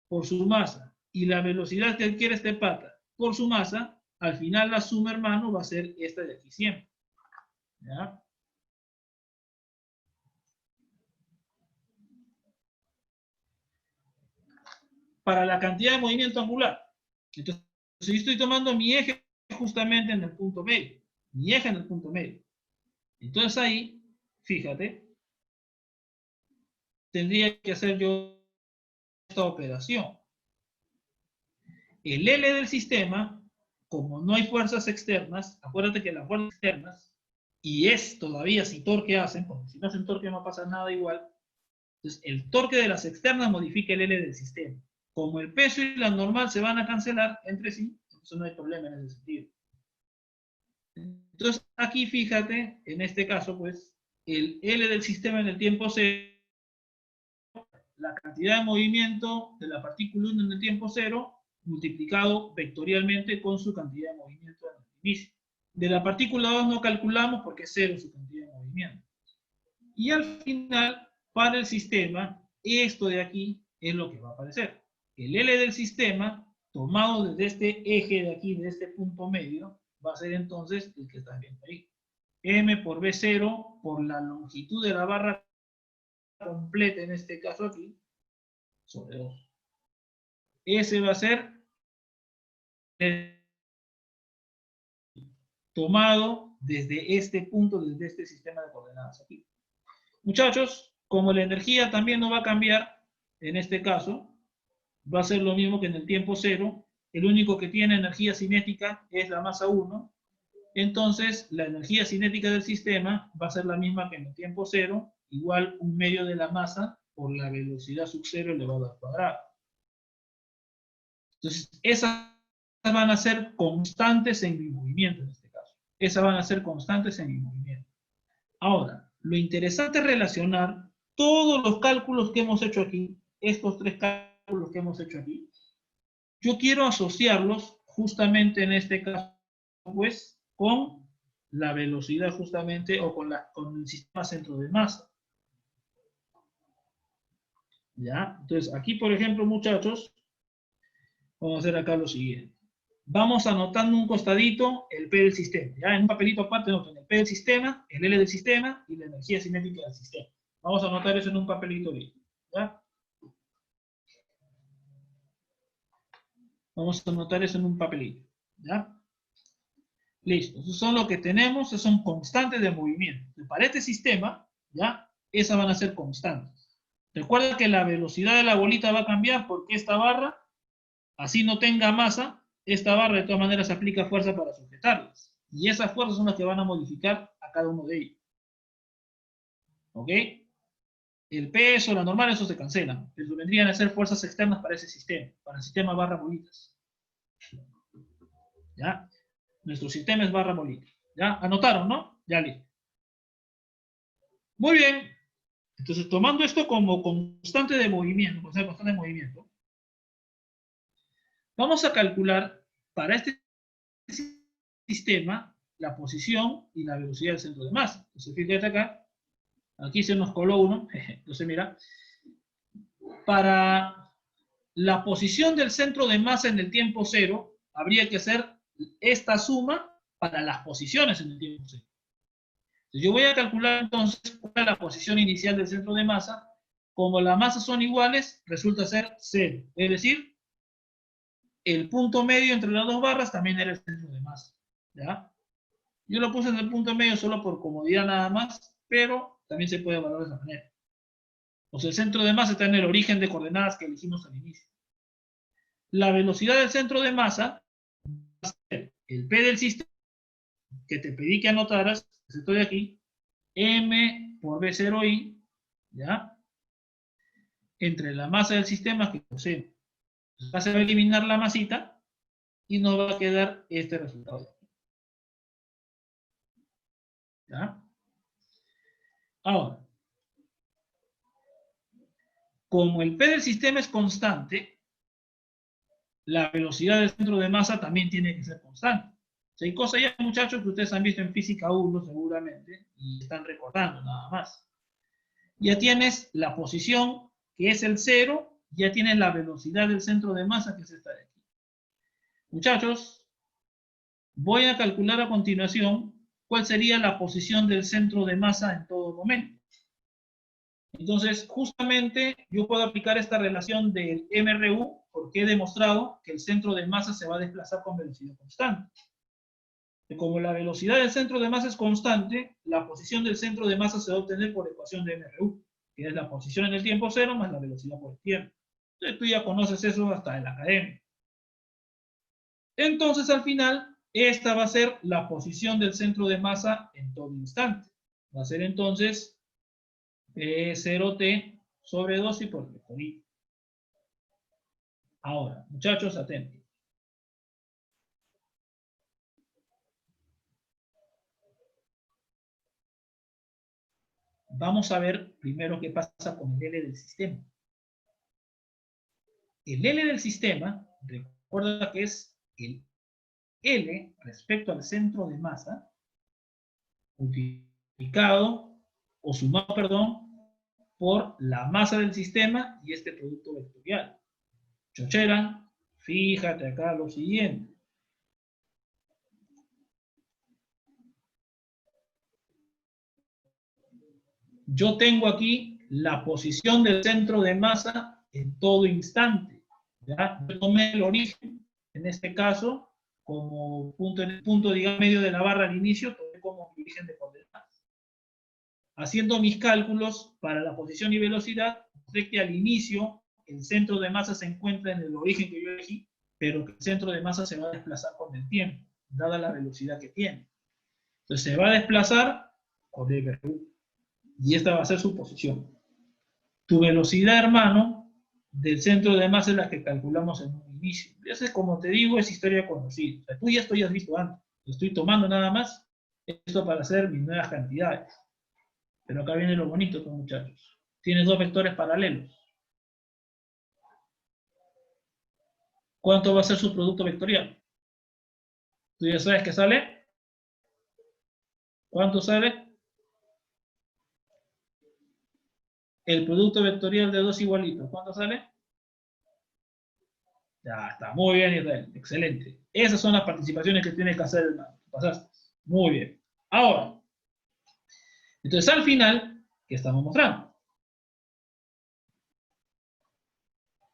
por su masa y la velocidad que adquiere este pata por su masa, al final la suma, hermano, va a ser esta de aquí siempre. ¿Ya? Para la cantidad de movimiento angular. Entonces, si yo estoy tomando mi eje justamente en el punto medio, mi eje en el punto medio. Entonces ahí, fíjate, tendría que hacer yo esta operación. El L del sistema, como no hay fuerzas externas, acuérdate que las fuerzas externas, y es todavía si torque hacen, porque si no hacen torque no pasa nada igual, entonces el torque de las externas modifica el L del sistema. Como el peso y la normal se van a cancelar entre sí, eso no hay problema en ese sentido. Entonces, aquí fíjate, en este caso, pues, el L del sistema en el tiempo 0, la cantidad de movimiento de la partícula 1 en el tiempo 0, multiplicado vectorialmente con su cantidad de movimiento en el inicio. De la partícula 2 no calculamos porque es 0 su cantidad de movimiento. Y al final, para el sistema, esto de aquí es lo que va a aparecer. El L del sistema tomado desde este eje de aquí, de este punto medio, va a ser entonces el que está viendo ahí. M por B0 por la longitud de la barra completa, en este caso aquí, sobre 2. Ese va a ser el tomado desde este punto, desde este sistema de coordenadas aquí. Muchachos, como la energía también no va a cambiar, en este caso, va a ser lo mismo que en el tiempo cero. El único que tiene energía cinética es la masa 1. Entonces, la energía cinética del sistema va a ser la misma que en el tiempo cero, igual 1/2 de la masa por la velocidad sub 0 elevado al cuadrado. Entonces, esas van a ser constantes en mi movimiento en este caso. Esas van a ser constantes en mi movimiento. Ahora, lo interesante es relacionar todos los cálculos que hemos hecho aquí, estos 3 cálculos que hemos hecho aquí. Yo quiero asociarlos justamente en este caso, pues, con la velocidad justamente o con el sistema centro de masa. ¿Ya? Entonces, aquí, por ejemplo, muchachos, vamos a hacer acá lo siguiente. Vamos anotando un costadito el P del sistema. ¿Ya? En un papelito aparte noten el P del sistema, el L del sistema y la energía cinética del sistema. Vamos a anotar eso en un papelito bien. ¿Ya? Vamos a anotar eso en un papelito. ¿Ya? Listo. Eso son lo que tenemos, esos son constantes de movimiento. Para este sistema, ¿ya? Esas van a ser constantes. Recuerda que la velocidad de la bolita va a cambiar porque esta barra, así no tenga masa, esta barra de todas maneras aplica fuerza para sujetarlas. Y esas fuerzas son las que van a modificar a cada uno de ellos. ¿Ok? El peso, la normal, eso se cancela. Pero vendrían a ser fuerzas externas para ese sistema, para el sistema barra bolitas. ¿Ya? Nuestro sistema es barra bolita. ¿Ya? ¿Anotaron, no? Ya listo. Muy bien. Entonces, tomando esto como constante de movimiento, vamos a calcular para este sistema la posición y la velocidad del centro de masa. Entonces, fíjate acá, aquí se nos coló uno. Entonces, mira, para la posición del centro de masa en el tiempo cero, habría que hacer esta suma para las posiciones en el tiempo cero. Entonces, yo voy a calcular entonces cuál es la posición inicial del centro de masa. Como las masas son iguales, resulta ser 0. Es decir, el punto medio entre las dos barras también era el centro de masa. ¿Ya? Yo lo puse en el punto medio solo por comodidad nada más, pero también se puede evaluar de esa manera. O sea, el centro de masa está en el origen de coordenadas que elegimos al inicio. La velocidad del centro de masa va a ser el P del sistema, que te pedí que anotaras, esto de aquí, M por B0I, ¿ya? Entre la masa del sistema que posee. Se va a eliminar la masita y nos va a quedar este resultado. ¿Ya? Ahora, como el P del sistema es constante, la velocidad del centro de masa también tiene que ser constante. O sea, hay cosas ya, muchachos, que ustedes han visto en física 1 seguramente y están recordando nada más. Ya tienes la posición, que es el 0, ya tienes la velocidad del centro de masa, que es esta de aquí. Muchachos, voy a calcular a continuación cuál sería la posición del centro de masa en todo momento. Entonces, justamente yo puedo aplicar esta relación del MRU porque he demostrado que el centro de masa se va a desplazar con velocidad constante. Y como la velocidad del centro de masa es constante, la posición del centro de masa se va a obtener por ecuación de MRU, que es la posición en el tiempo cero más la velocidad por el tiempo. Entonces tú ya conoces eso hasta en la academia. Entonces, al final, esta va a ser la posición del centro de masa en todo instante. Va a ser entonces P0T sobre 2 y por vector I. Ahora, muchachos, atentos. Vamos a ver primero qué pasa con el L del sistema. El L del sistema, recuerda que es el L respecto al centro de masa, multiplicado, o sumado, perdón, por la masa del sistema y este producto vectorial. Chochera, Fíjate acá lo siguiente. Yo tengo aquí la posición del centro de masa en todo instante. ¿Ya? Yo tomé el origen, en este caso, como punto, en el punto, digamos, medio de la barra al inicio, tomé como origen de coordenadas. Haciendo mis cálculos para la posición y velocidad, sé que al inicio el centro de masa se encuentra en el origen que yo elegí, pero que el centro de masa se va a desplazar con el tiempo, dada la velocidad que tiene. Entonces se va a desplazar con VU. Y esta va a ser su posición. Tu velocidad, hermano, del centro de masa es la que calculamos en un inicio. Ese, como te digo, es historia conocida. O sea, tú ya esto ya has visto antes. Estoy tomando nada más esto para hacer mis nuevas cantidades. Pero acá viene lo bonito, pues, muchachos. Tienes dos vectores paralelos. ¿Cuánto va a ser su producto vectorial? ¿Tú ya sabes que sale? ¿Cuánto sale? El producto vectorial de dos igualitos. ¿Cuánto sale? Ya está, muy bien, Israel. Excelente. Esas son las participaciones que tienes que hacer, hermano. Pasaste. Muy bien. Ahora, entonces al final, ¿qué estamos mostrando?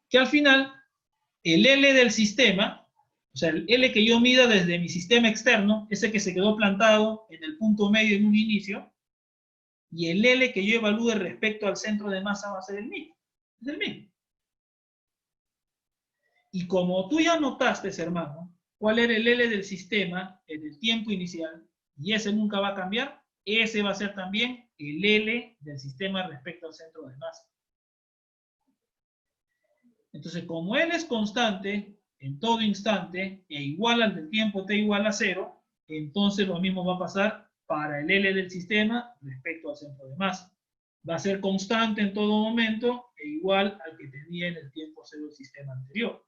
Que al final, el L del sistema, o sea, el L que yo mida desde mi sistema externo, ese que se quedó plantado en el punto medio en un inicio, y el L que yo evalúe respecto al centro de masa va a ser el mismo. Es el mismo. Y como tú ya notaste, hermano, cuál era el L del sistema en el tiempo inicial, y ese nunca va a cambiar, ese va a ser también el L del sistema respecto al centro de masa. Entonces, como L es constante en todo instante e igual al del tiempo t igual a 0, entonces lo mismo va a pasar para el L del sistema respecto al centro de masa. Va a ser constante en todo momento e igual al que tenía en el tiempo 0 el sistema anterior.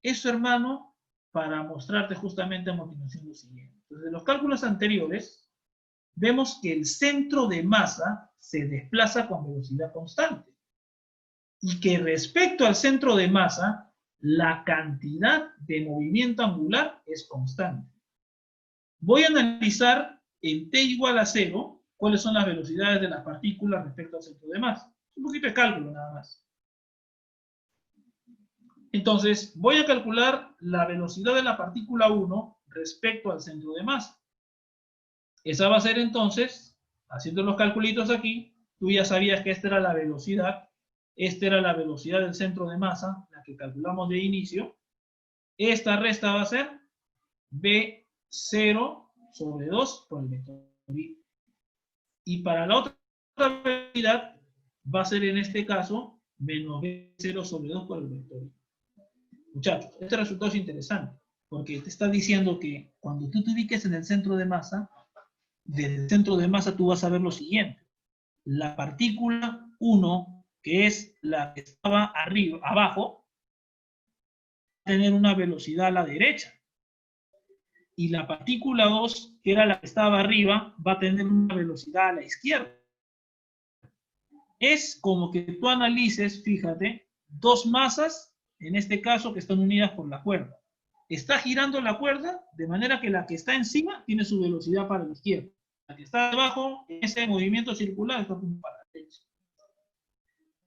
Eso, hermano, para mostrarte justamente a continuación lo siguiente. Entonces, en los cálculos anteriores, vemos que el centro de masa se desplaza con velocidad constante. Y que respecto al centro de masa, la cantidad de movimiento angular es constante. Voy a analizar en t igual a 0 cuáles son las velocidades de las partículas respecto al centro de masa. Un poquito de cálculo nada más. Entonces, voy a calcular la velocidad de la partícula 1 respecto al centro de masa. Esa va a ser entonces, haciendo los calculitos aquí, tú ya sabías que esta era la velocidad del centro de masa, la que calculamos de inicio. Esta resta va a ser B0 sobre 2 por el vector I. Y para la otra velocidad va a ser en este caso menos B0 sobre 2 por el vector I. Muchachos, este resultado es interesante, porque te está diciendo que cuando tú te ubiques en el centro de masa, del centro de masa tú vas a ver lo siguiente. La partícula 1, que es la que estaba arriba, abajo, va a tener una velocidad a la derecha. Y la partícula 2, que era la que estaba arriba, va a tener una velocidad a la izquierda. Es como que tú analices, fíjate, dos masas, en este caso, que están unidas por la cuerda. Está girando la cuerda de manera que la que está encima tiene su velocidad para la izquierda. La que está debajo, en ese movimiento circular, está para la derecha.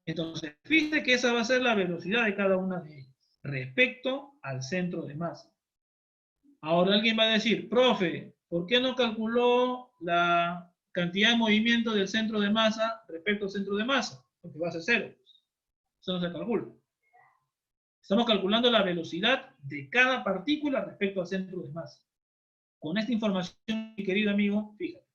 Entonces, fíjate que esa va a ser la velocidad de cada una de ellas respecto al centro de masa. Ahora alguien va a decir, profe, ¿por qué no calculó la cantidad de movimiento del centro de masa respecto al centro de masa? Porque va a ser 0. Eso no se calcula. Estamos calculando la velocidad de cada partícula respecto al centro de masa. Con esta información, mi querido amigo, fíjate.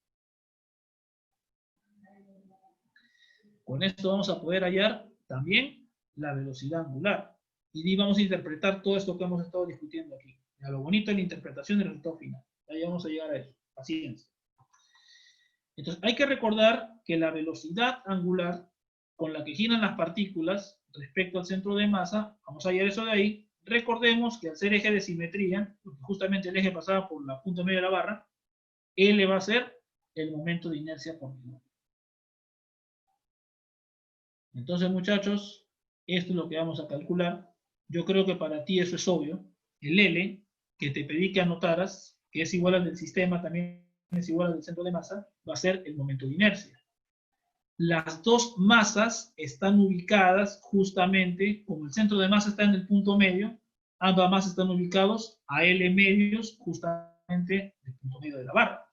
Con esto vamos a poder hallar también la velocidad angular. Y vamos a interpretar todo esto que hemos estado discutiendo aquí. A lo bonito de la interpretación del resultado final. Ya vamos a llegar a eso. Paciencia. Entonces, hay que recordar que la velocidad angular con la que giran las partículas respecto al centro de masa, vamos a hallar eso de ahí. Recordemos que al ser eje de simetría, porque justamente el eje pasaba por la punta media de la barra, L va a ser el momento de inercia por minuto. Entonces, muchachos, esto es lo que vamos a calcular yo creo que para ti eso es obvio. El L, que te pedí que anotaras, que es igual al del sistema, también es igual al del centro de masa, va a ser el momento de inercia. Las dos masas están ubicadas justamente, como el centro de masa está en el punto medio, ambas masas están ubicados a L medios, justamente del punto medio de la barra.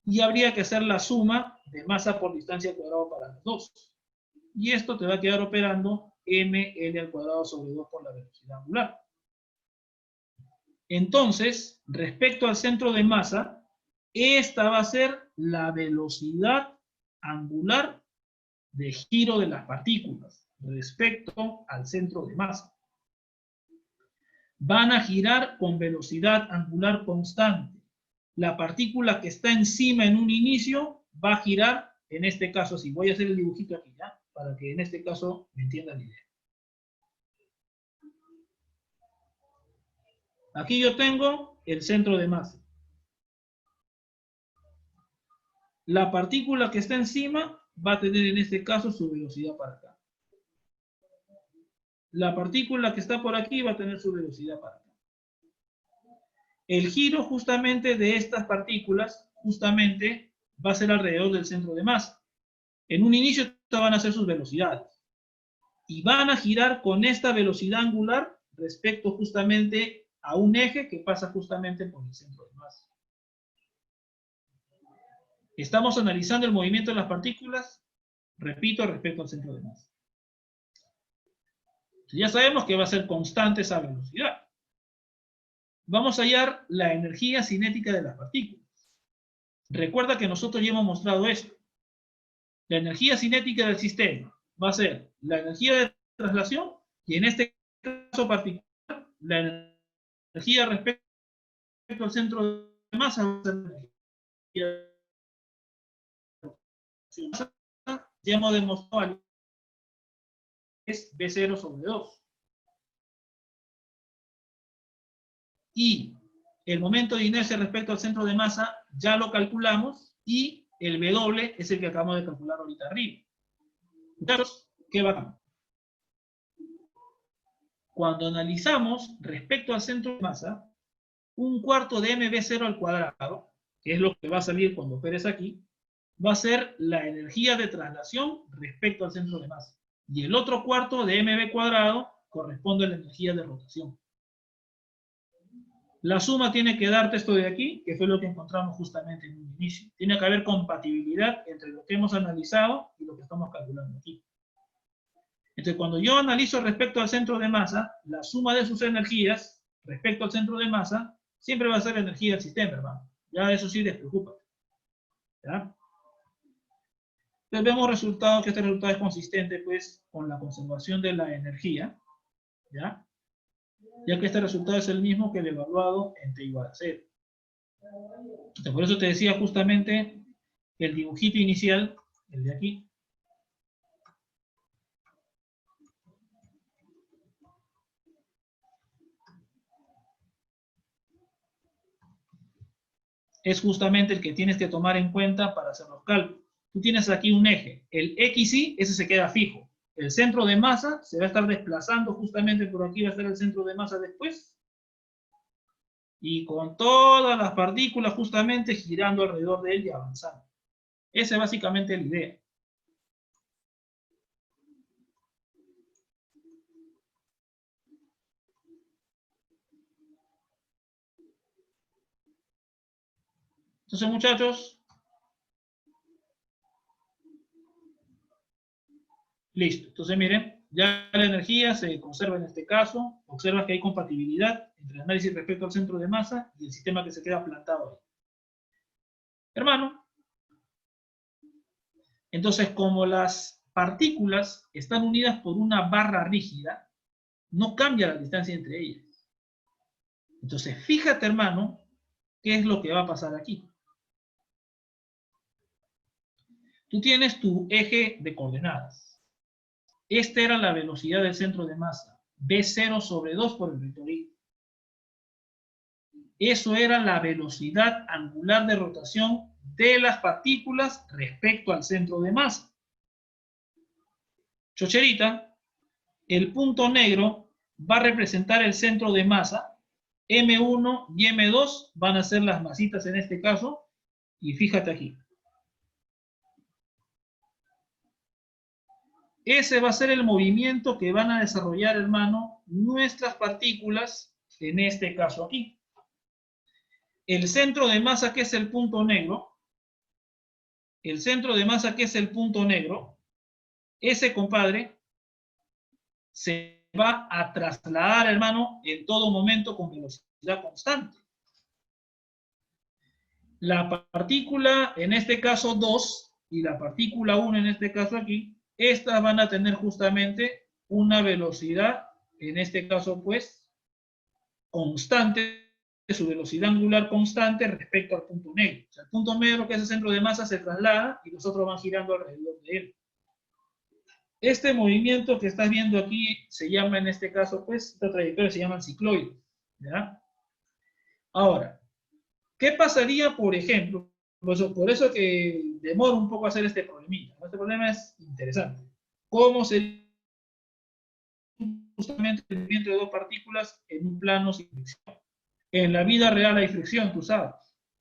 Y habría que hacer la suma de masa por distancia al cuadrado para los dos. Y esto te va a quedar operando ml al cuadrado sobre 2 por la velocidad angular. Entonces, respecto al centro de masa, esta va a ser la velocidad angular de giro de las partículas respecto al centro de masa. Van a girar con velocidad angular constante. La partícula que está encima en un inicio va a girar, en este caso así. Voy a hacer el dibujito aquí, ¿ya? Para que en este caso me entiendan la idea. Aquí yo tengo el centro de masa. La partícula que está encima va a tener en este caso su velocidad para acá. La partícula que está por aquí va a tener su velocidad para acá. El giro justamente de estas partículas, justamente, va a ser alrededor del centro de masa. En un inicio estas van a ser sus velocidades. Y van a girar con esta velocidad angular respecto justamente a un eje que pasa justamente por el centro de masa. Estamos analizando el movimiento de las partículas, repito, respecto al centro de masa. Ya sabemos que va a ser constante esa velocidad. Vamos a hallar la energía cinética de las partículas. Recuerda que nosotros ya hemos mostrado esto. La energía cinética del sistema va a ser la energía de traslación y en este caso particular la energía respecto al centro de masa va a ser la energía de masa. Ya hemos demostrado que es B0 sobre 2. Y el momento de inercia respecto al centro de masa ya lo calculamos y el W es el que acabamos de calcular ahorita arriba. Entonces, ¿qué va a cambiar? Cuando analizamos respecto al centro de masa, un cuarto de mv0 al cuadrado, que es lo que va a salir cuando operes aquí, va a ser la energía de traslación respecto al centro de masa. Y el otro cuarto de mv cuadrado corresponde a la energía de rotación. La suma tiene que darte esto de aquí, que fue lo que encontramos justamente en un inicio. Tiene que haber compatibilidad entre lo que hemos analizado y lo que estamos calculando aquí. Entonces, cuando yo analizo respecto al centro de masa, la suma de sus energías respecto al centro de masa siempre va a ser la energía del sistema, hermano. Ya eso sí, despreocúpate. ¿Ya? Entonces vemos resultado, que este resultado es consistente pues con la conservación de la energía, ¿ya? Ya que este resultado es el mismo que el evaluado en t igual a 0. Entonces, por eso te decía justamente el dibujito inicial, el de aquí, es justamente el que tienes que tomar en cuenta para hacer los cálculos. Tú tienes aquí un eje, el XY, ese se queda fijo. El centro de masa se va a estar desplazando justamente por aquí, va a estar el centro de masa después. Y con todas las partículas justamente girando alrededor de él y avanzando. Esa es básicamente la idea. Entonces, muchachos, listo. Entonces, miren, ya la energía se conserva en este caso. Observa que hay compatibilidad entre el análisis respecto al centro de masa y el sistema que se queda plantado ahí. Hermano, entonces, como las partículas están unidas por una barra rígida, no cambia la distancia entre ellas. Entonces, fíjate, hermano, qué es lo que va a pasar aquí. Tú tienes tu eje de coordenadas. Esta era la velocidad del centro de masa, B0 sobre 2 por el vector Y. Eso era la velocidad angular de rotación de las partículas respecto al centro de masa. Chocherita, el punto negro va a representar el centro de masa. M1 y M2 van a ser las masitas en este caso. Y fíjate aquí. Ese va a ser el movimiento que van a desarrollar, hermano, nuestras partículas, en este caso aquí. El centro de masa, que es el punto negro, el centro de masa, que es el punto negro, ese, compadre, se va a trasladar, hermano, en todo momento con velocidad constante. La partícula, en este caso 2, y la partícula 1, en este caso aquí, estas van a tener justamente una velocidad, en este caso, pues, constante, su velocidad angular constante respecto al punto negro. O sea, el punto negro, que es el centro de masa, se traslada y los otros van girando alrededor de él. Este movimiento que estás viendo aquí se llama, en este caso, pues, esta trayectoria se llama cicloide, ¿ya? Ahora, ¿qué pasaría, por ejemplo? Por eso que demora un poco hacer este problemita. Este problema es interesante. ¿Cómo sería justamente el movimiento de dos partículas en un plano sin fricción? En la vida real hay fricción, tú sabes,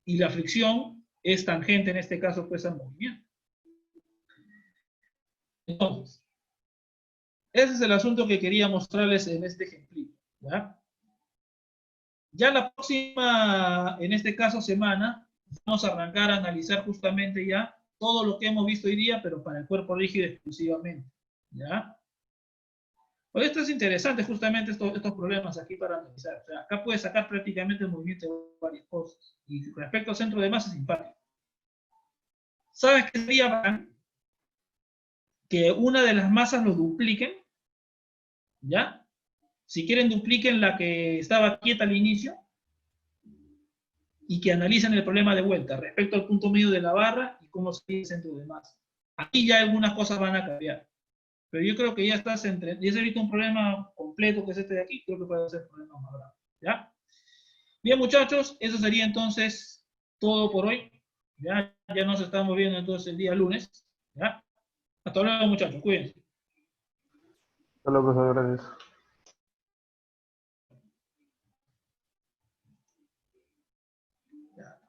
y la fricción es tangente, en este caso, pues, al movimiento. Entonces, ese es el asunto que quería mostrarles en este ejemplito, ¿ya? Ya la próxima, en este caso, semana, vamos a arrancar a analizar justamente ya todo lo que hemos visto hoy día, pero para el cuerpo rígido exclusivamente, ¿ya? Pues esto es interesante, justamente estos problemas aquí para analizar. O sea, acá puedes sacar prácticamente el movimiento de varias cosas. Y respecto al centro de masa es simpático. ¿Sabes qué sería bacán? Que una de las masas lo dupliquen, ¿ya? Si quieren, dupliquen la que estaba quieta al inicio y que analicen el problema de vuelta respecto al punto medio de la barra y cómo sería el centro de masa. Aquí ya algunas cosas van a cambiar. Pero yo creo que ya estás ya se ha visto un problema completo que es este de aquí, creo que puede ser un problema más grave, ¿ya? Bien, muchachos, eso sería entonces todo por hoy. Ya nos estamos viendo entonces el día lunes, ¿ya? Hasta luego, muchachos, cuídense. Hasta luego, profesor, gracias. Ya.